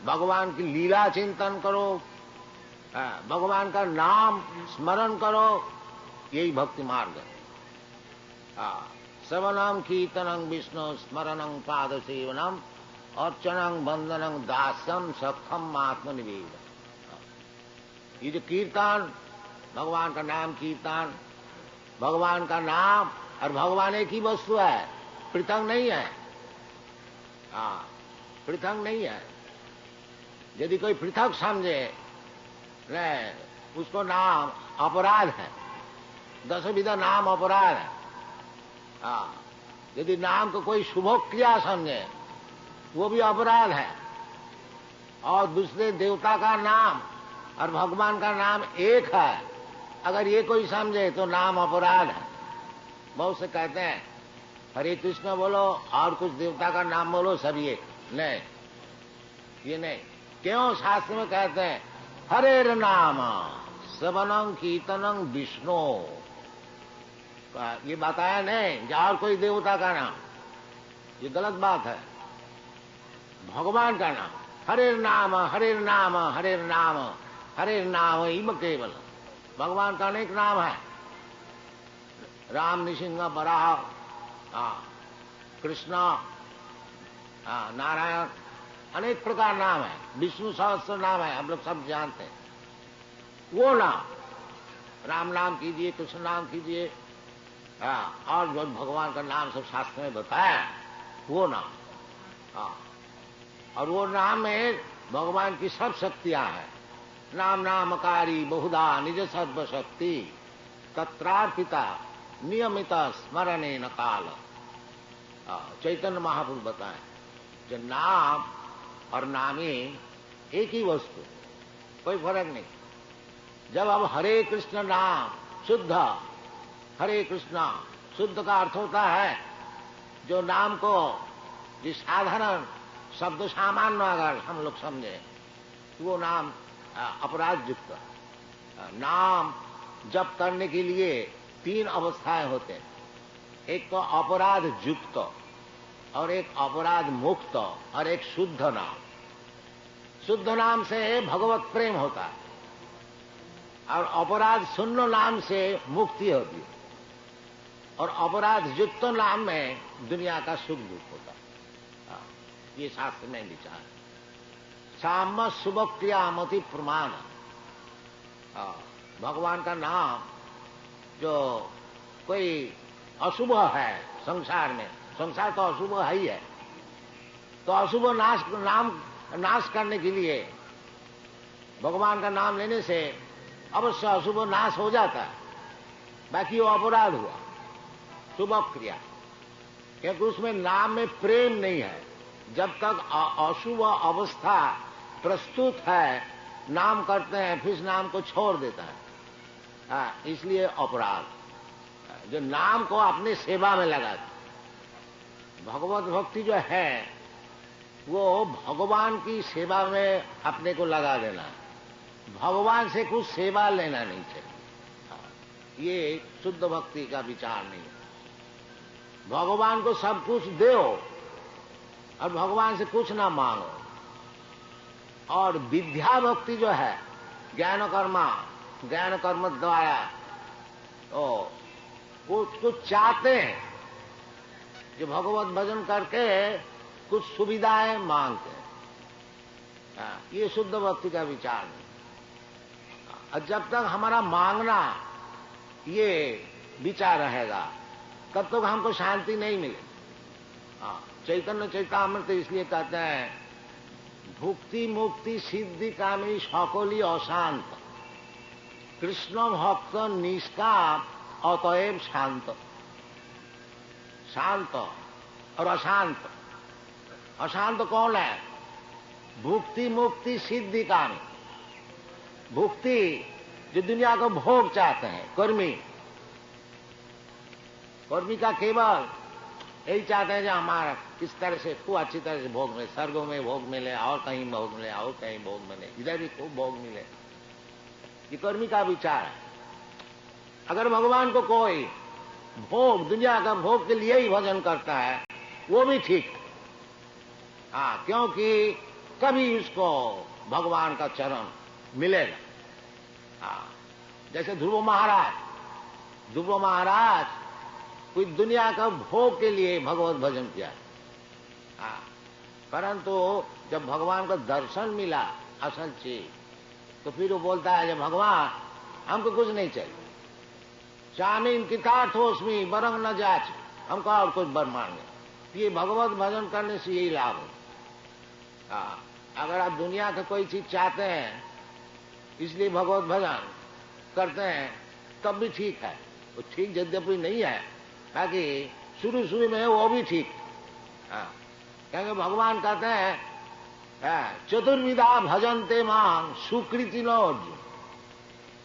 Speaker 1: भगवान की लीला चिंतन करो, भगवान का नाम स्मरण करो, यही भक्ति मार्ग है। श्रवणम कीर्तनं विष्णु स्मरणं पाद सेवनम अर्चनं वंदनं दास्यम सखम आत्मनिवेदन। ये जो कीर्तन, भगवान का नाम कीर्तन, भगवान का नाम और भगवान एक ही वस्तु है, पृथक नहीं है। पृथक नहीं है। यदि कोई पृथक समझे उसको नाम अपराध है, 10 विधा नाम अपराध है। यदि नाम को कोई शुभ क्रिया समझे वो भी अपराध है। और दूसरे देवता का नाम और भगवान का नाम एक है, अगर ये कोई समझे तो नाम अपराध है। बहुत से कहते हैं हरे कृष्ण बोलो और कुछ देवता का नाम बोलो, सब ये नहीं, ये नहीं। क्यों? शास्त्र में कहते हैं हरेर नाम श्रवणं कीर्तनं विष्णु, ये बताया नहीं और कोई देवता का नाम, ये गलत बात है। भगवान का नाम हरेर नाम हरेर नाम हरेर नाम हरेर नाम इम केवल, भगवान का अनेक नाम है। राम, नृसिंह, वराह, कृष्ण, नारायण, अनेक प्रकार नाम है। विष्णु सहस्त्र नाम है, हम लोग सब जानते हैं। वो नाम, राम नाम कीजिए, कृष्ण नाम कीजिए, और जो भगवान का नाम सब शास्त्र में बताया, वो नाम। और वो नाम में भगवान की सब शक्तियां हैं। नाम नामकारी बहुधा निज सर्वशक्ति तत्रार्पिता नियमित स्मरणे न काल। चैतन्य महापुरुष बताएं, जो नाम और नामी एक ही वस्तु, कोई फर्क नहीं। जब अब हरे कृष्ण नाम शुद्ध, हरे कृष्ण शुद्ध का अर्थ होता है जो नाम को जिस साधारण शब्द सामान्य अगर हम लोग समझे वो नाम अपराध युक्त। नाम जप करने के लिए 3 अवस्थाएं होते हैं। एक तो अपराध युक्त, और एक अपराध मुक्त, और एक शुद्ध नाम। शुद्ध नाम से भगवत प्रेम होता है, और अपराध शून्य नाम से मुक्ति होती है, और अपराध युक्त नाम में दुनिया का सुख दुख होता है। ये शास्त्र में विचार है। साम शुभ क्रियामति प्रमाण। भगवान का नाम जो कोई अशुभ है संसार में, संसार तो अशुभ है ही है, तो अशुभ नाश करने के लिए भगवान का नाम लेने से अवश्य अशुभ नाश हो जाता है। बाकी वो अपराध हुआ, शुभ क्रिया, क्योंकि उसमें नाम में प्रेम नहीं है। जब तक अशुभ अवस्था प्रस्तुत है, नाम करते हैं, फिर नाम को छोड़ देता है। इसलिए अपराध। जो नाम को अपनी सेवा में लगाते, भगवत भक्ति जो है वो भगवान की सेवा में अपने को लगा देना है, भगवान से कुछ सेवा लेना नहीं चाहिए। ये शुद्ध भक्ति का विचार नहीं है। भगवान को सब कुछ दो और भगवान से कुछ ना मांगो। और विद्या भक्ति जो है, ज्ञान कर्म द्वारा तो वो कुछ चाहते हैं, जो भगवत भजन करके कुछ सुविधाएं मांगते हैं। ये शुद्ध भक्ति का विचार नहीं। और जब तक हमारा मांगना ये विचार रहेगा तब तक हमको शांति नहीं मिलेगी। चैतन्य चैतामृत इसलिए कहते हैं, भुक्ति मुक्ति सिद्धि कामी सकली अशांत, कृष्ण भक्त निष्काम अतएव शांत। शांत और अशांत। अशांत कौन है? भुक्ति मुक्ति सिद्धि कामी। भुक्ति जो दुनिया को भोग चाहते हैं, कर्मी का केवल यही चाहते हैं जो हमारा किस तरह से खूब अच्छी तरह से भोग मिले, स्वर्गों में भोग मिले, और कहीं भोग मिले, और कहीं भोग मिले, इधर भी खूब भोग मिले। ये कर्मी का विचार है। अगर भगवान को कोई भोग, दुनिया का भोग के लिए ही भजन करता है, वो भी ठीक है। क्योंकि कभी उसको भगवान का चरण मिलेगा। जैसे ध्रुव महाराज कोई दुनिया का भोग के लिए भगवत भजन किया, परंतु जब भगवान का दर्शन मिला असल चीज, तो फिर वो बोलता है, जब भगवान हमको कुछ नहीं चाहिए, चामीन कितार्थोस्मी बरंग न जाच, हमको और कुछ बर मांगे। ये भगवत भजन करने से यही लाभ है। अगर आप दुनिया का कोई चीज चाहते हैं इसलिए भगवत भजन करते हैं, तब भी ठीक है। वो ठीक यद्यपि नहीं है, ताकि शुरू में वो भी ठीक। क्योंकि भगवान कहते हैं, चतुर्विधा भजनते मां सुकृति नो।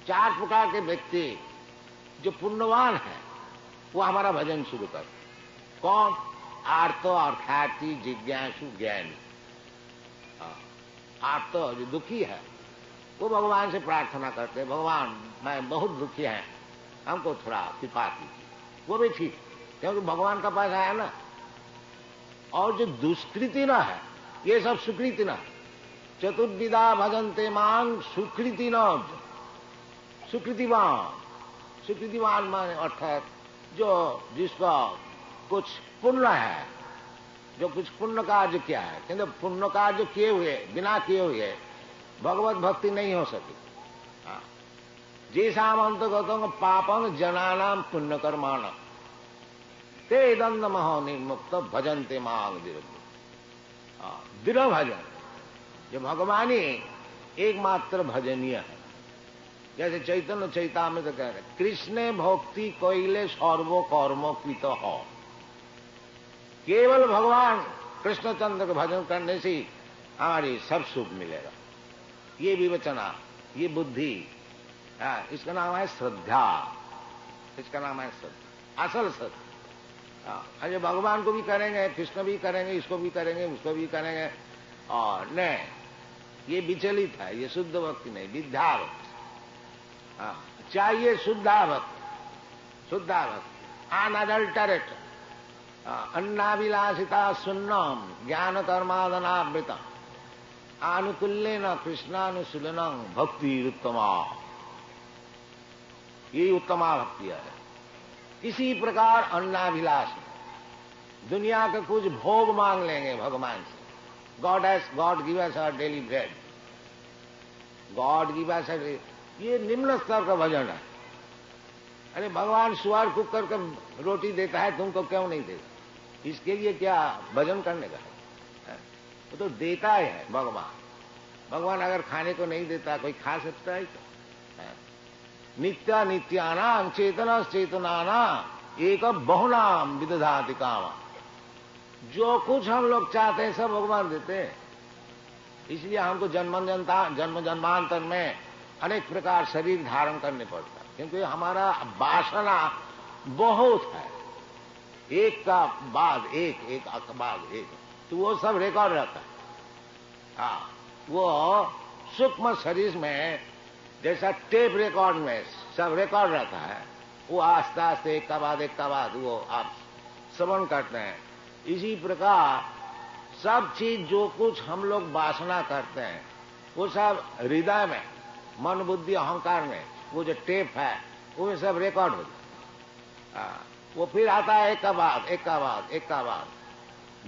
Speaker 1: 4 प्रकार के व्यक्ति जो पुण्यवान है वो हमारा भजन शुरू कर। कौन? आर्त, अर्थार्थी, जिज्ञासु, ज्ञानी। आर्त जो दुखी है वो भगवान से प्रार्थना करते हैं, भगवान मैं बहुत दुखी है, हमको थोड़ा कृपा कीजिए। वो भी ठीक, क्योंकि भगवान का पास आया ना। और जो दुष्कृति न है, ये सब सुकृति न। चतुर्विधा भजनते मां सुकृति न। सुकृतिवान माने अर्थात जो जिसका कुछ पुण्य है, जो कुछ पुण्य कार्य किया है, किंतु पुण्य कार्य किए हुए बिना किए हुए भगवत भक्ति नहीं हो सकी। जैसा अंतगतों पापं जनानाम पुण्य कर्माण ते दंड महो निर्मुक्त भजनते मांग दृढ़ भजन, जो भगवानी एकमात्र भजनीय है। जैसे चैतन्य चैतामृत कह रहे कृष्ण भक्ति कोइले सर्वो कर्मो कृत हो। केवल भगवान कृष्णचंद्र का भजन करने से हमारी सब सुख मिलेगा। ये विवेचना, ये बुद्धि, इसका नाम है श्रद्धा, इसका नाम है श्रद्धा, असल श्रद्धा। अरे भगवान को भी करेंगे, कृष्ण भी करेंगे, इसको भी करेंगे, उसको भी करेंगे, और नहीं, ये विचलित है, ये शुद्ध भक्ति नहीं, विद्या भक्ति चाहिए। शुद्धा भक्ति, अनअडल्टरेट, अन्नाभिलाषिता सुन्नम ज्ञान कर्मादनावृता आनुकूल्येन कृष्णानुशीलनं भक्ति उत्तमा। ये उत्तमा भक्ति है। इसी प्रकार अन्नाभिलाष, दुनिया का कुछ भोग मांग लेंगे भगवान से। God give us our daily bread, God give us, ये निम्न स्तर का भजन है। अरे भगवान सुअर कुक करके रोटी देता है, तुमको क्यों नहीं देता? इसके लिए क्या भजन करने का है? वो तो देता है भगवान। भगवान अगर खाने को नहीं देता, कोई खा सकता है क्या? नित्या नित्यानां चेतना चेतनाना एक बहुनाम विदधाति कामा। जो कुछ हम लोग चाहते हैं सब भगवान देते हैं। इसलिए हमको जन्म जन्मांतर में अनेक प्रकार शरीर धारण करने पड़ता है, क्योंकि हमारा वासना बहुत है, एक का बाद एक, एक का बाद एक, तो वो सब रिकॉर्ड रहता है। वो सूक्ष्म शरीर में जैसा टेप रिकॉर्ड में सब रिकॉर्ड रहता है, वो आस्ते आस्ते एक का बाद वो आप श्रवण करते हैं। इसी प्रकार सब चीज जो कुछ हम लोग वासना करते हैं वो सब हृदय में, मन बुद्धि अहंकार में, वो जो टेप है वो सब रिकॉर्ड हो जाता है। वो फिर आता है एक का बाद।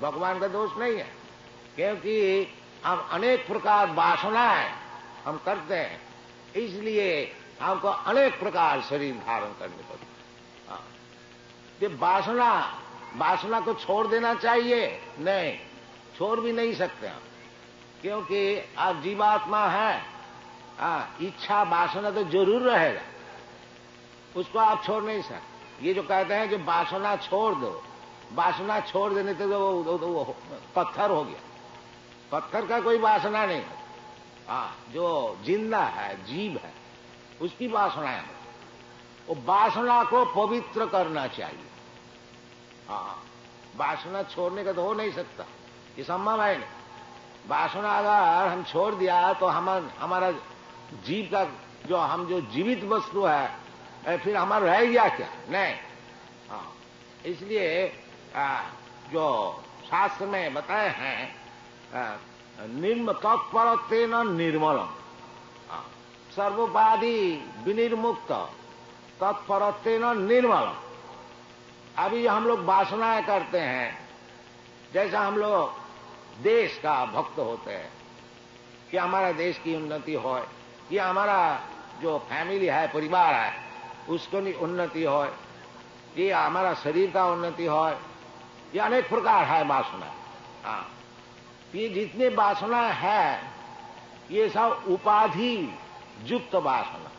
Speaker 1: भगवान का दोष नहीं है, क्योंकि हम अनेक प्रकार वासनाएं हम करते हैं, इसलिए हमको अनेक प्रकार शरीर धारण करने पड़ते हैं। ये वासना को छोड़ देना चाहिए? नहीं, छोड़ भी नहीं सकते हम, क्योंकि आप जीवात्मा है। इच्छा वासना तो जरूर रहेगा, उसको आप छोड़ नहीं सकते। ये जो कहते हैं जो वासना छोड़ दो, वासना छोड़ देने से तो वो पत्थर हो गया। पत्थर का कोई वासना नहीं है। जो जिंदा है, जीव है, उसकी वासना है। वो वासना को पवित्र करना चाहिए। वासना छोड़ने का तो हो नहीं सकता, ये संभव है नहीं। वासना अगर हम छोड़ दिया तो हमारा जीव का जो जीवित वस्तु है, फिर हमारा रह गया क्या? नहीं। इसलिए जो शास्त्र में बताए हैं, तत्परत्वेन निर्मलम, सर्वोपाधि विनिर्मुक्त तत्परत्वेन निर्मलम। अभी हम लोग वासनाएं करते हैं, जैसा हम लोग देश का भक्त होते हैं कि हमारा देश की उन्नति हो, या हमारा जो फैमिली है, परिवार है, उसको उन्नति हो, ये हमारा शरीर का उन्नति हो, ये अनेक प्रकार है वासना। ये जितने वासना है ये सब उपाधि युक्त वासना,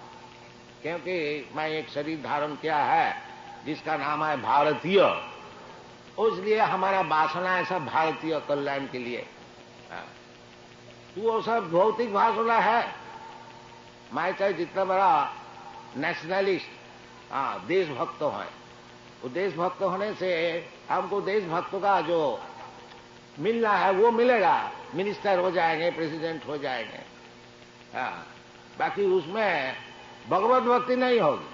Speaker 1: क्योंकि मैं एक शरीर धारण किया है जिसका नाम है भारतीय, इसलिए हमारा वासना है सब भारतीय कल्याण के लिए। तो वो सब भौतिक वासना है। मैं चाहे जितना बड़ा नेशनलिस्ट देशभक्त है, वो देशभक्त होने से हमको देशभक्त का जो मिलना है वो मिलेगा, मिनिस्टर हो जाएंगे, प्रेसिडेंट हो जाएंगे। बाकी उसमें भगवत भक्ति नहीं होगी,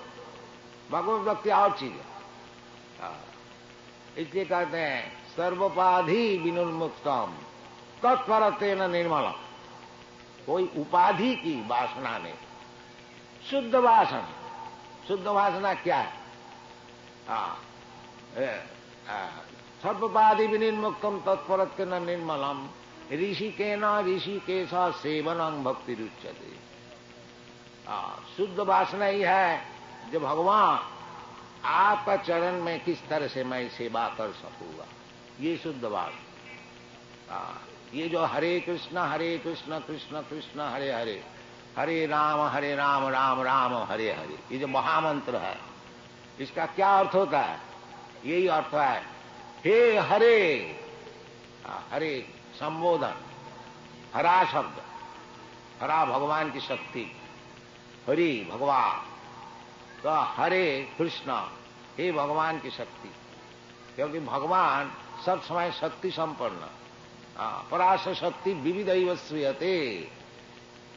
Speaker 1: भगवत भक्ति और चीज है। इसलिए कहते हैं सर्वोपाधि विनुर्मुक्तम तत्परत्वेन निर्मलम। कोई उपाधि की वासना नहीं, शुद्ध वासना। शुद्ध वासना क्या है? सर्वपादि विनिर्मुक्तम तत्परत के न निर्मलम ऋषिकेन ऋषिकेश सेवनम भक्ति रुच्यते। शुद्ध वासना ही है जो भगवान आपका चरण में किस तरह से मैं सेवा कर सकूंगा, ये शुद्ध वासना। ये जो हरे कृष्ण कृष्ण कृष्ण हरे हरे, हरे राम राम राम हरे हरे, ये जो महामंत्र है, इसका क्या अर्थ होता है? यही अर्थ है, हे हरे। हरे संबोधन, हरा शब्द, हरा भगवान की शक्ति, हरि भगवान, तो हरे कृष्ण, हे भगवान की शक्ति, क्योंकि भगवान सब समय शक्ति संपन्न, पराश शक्ति विविध श्रियते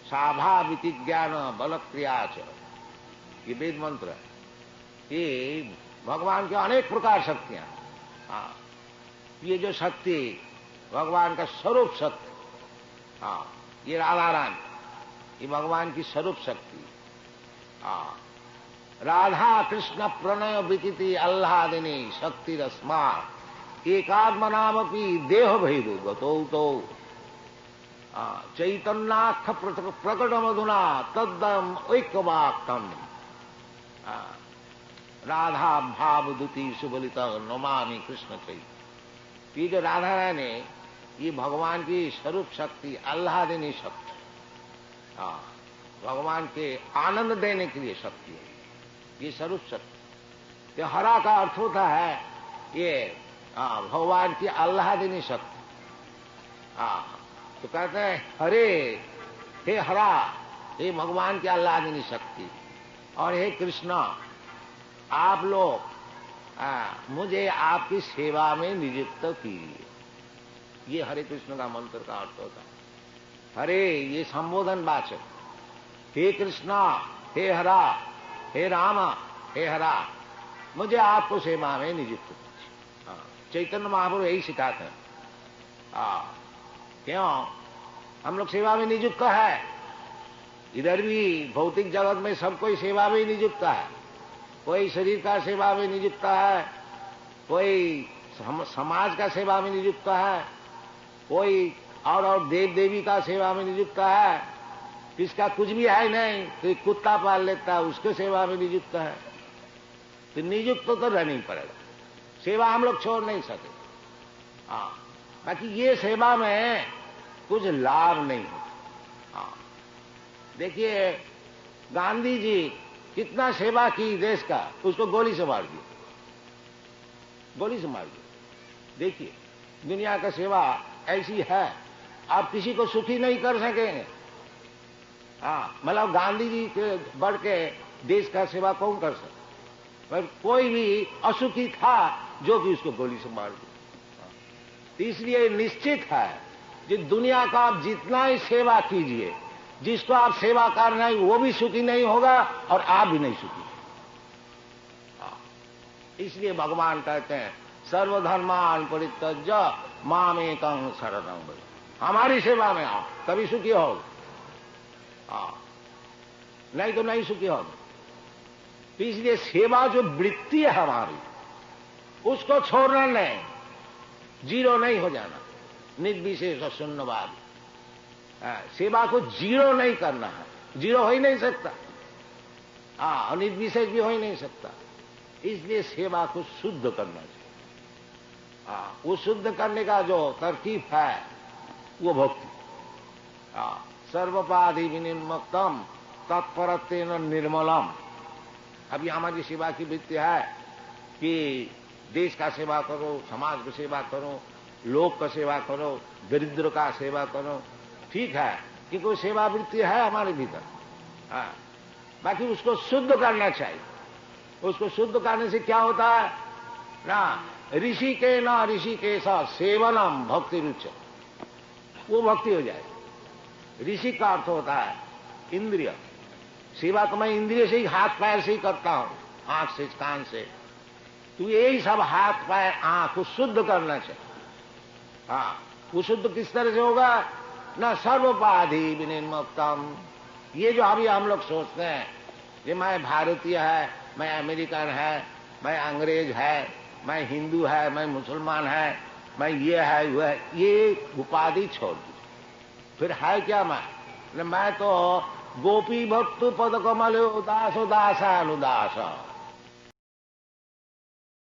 Speaker 1: साभा विज्ञान बल क्रियाच, ये वेद मंत्र है। ये भगवान के अनेक प्रकार शक्तियां, ये जो शक्ति भगवान का स्वरूप शक्ति, ये राधा रानी, ये भगवान की स्वरूप शक्ति। राधा कृष्ण प्रणय विकिति आह्लादिनी शक्ति रस्मा एकात्मनामपि देह भैरु गतो तो चैतन्याख प्रकट मधुना तद्दम ऐक्यवाक्तम राधा भाव दुति सुबलित नमामि कृष्ण चैत। ये जो राधा रानी, ये भगवान की स्वरूप शक्ति, आह्लादिनी शक्ति, भगवान के आनंद देने के लिए शक्ति है, ये स्वरूप शक्ति। तो हरा का अर्थ होता है ये भगवान की आह्लादिनी शक्ति। तो कहते हैं हरे, हे हरा, हे भगवान की आह्लादिनी शक्ति, और हे कृष्ण, आप लोग मुझे आपकी सेवा में नियुक्त कीजिए। ये हरे कृष्ण का मंत्र का अर्थ होता है। हरे ये संबोधन वाचक, हे कृष्णा, हे हरा, हे राम, हे हरा, मुझे आपको सेवा में नियुक्त कीजिए। चैतन्य महाप्रभु यही सिखाते हैं। क्यों हम लोग सेवा में नियुक्त है? इधर भी भौतिक जगत में सब कोई सेवा में नियुक्त है। कोई शरीर का सेवा में नियुक्त है, कोई समाज का सेवा में नियुक्त है, कोई और देव देवी का सेवा में नियुक्त है, किसका कुछ भी है नहीं, कोई कुत्ता पाल लेता है उसके सेवा में नियुक्त है। तो नियुक्त तो रहना ही पड़ेगा, सेवा हम लोग छोड़ नहीं सके। बाकी ये सेवा में कुछ लाभ नहीं होता। देखिए गांधी जी कितना सेवा की देश का, उसको गोली से मार दिया, गोली से मार दिया। देखिए दुनिया का सेवा ऐसी है, आप किसी को सुखी नहीं कर सकेंगे। मतलब गांधी जी के बढ़ के देश का सेवा कौन कर सकता? पर कोई भी असुखी था जो कि उसको गोली से मार दिया। इसलिए निश्चित है कि दुनिया का आप जितना ही सेवा कीजिए, जिसको आप सेवा कर रहे हैं वो भी सुखी नहीं होगा और आप भी नहीं सुखी। इसलिए भगवान कहते हैं सर्वधर्मान परित्यज्य मामेकं शरणं व्रज, हमारी सेवा में आओ तभी सुखी होगे, नहीं तो नहीं सुखी होगे। तो इसलिए सेवा जो वृत्ति है हमारी, उसको छोड़ना नहीं, जीरो नहीं हो जाना। निर्विशेष और शून्यवाद, सेवा को जीरो नहीं करना है, जीरो हो ही नहीं सकता, और निर्विशेष भी हो ही नहीं सकता। इसलिए सेवा को शुद्ध करना चाहिए। वो शुद्ध करने का जो तरकीब है वो भक्ति। सर्वपाधि विनिर्मुक्तम तत्परत्वेन निर्मलम। अभी हमारी सेवा की वृत्ति है कि देश का सेवा करो, समाज की सेवा करो, लोक का सेवा करो, दरिद्र का सेवा करो। ठीक है कि कोई सेवा वृत्ति है हमारे भीतर, बाकी उसको शुद्ध करना चाहिए। उसको शुद्ध करने से क्या होता है ना, ऋषि के ना ऋषि के साथ सेवनम भक्ति रुच, वो भक्ति हो जाए। ऋषि का अर्थ होता है इंद्रिय। सेवा तो मैं इंद्रिय से ही, हाथ पैर से ही करता हूं, आंख से, कान से। तो यही सब हाथ पैर आंख को शुद्ध करना चाहिए। वो शुद्ध किस तरह से होगा ना, सर्वपाधि विनिर्मुक्तम। ये जो अभी हम लोग सोचते हैं ये मैं भारतीय है, मैं अमेरिकन है, मैं अंग्रेज है, मैं हिंदू है, मैं मुसलमान है, मैं ये है वो है, ये उपाधि छोड़ दी। फिर है क्या मैं तो गोपी भट्ट पद कमल उदास उदास अनुदास।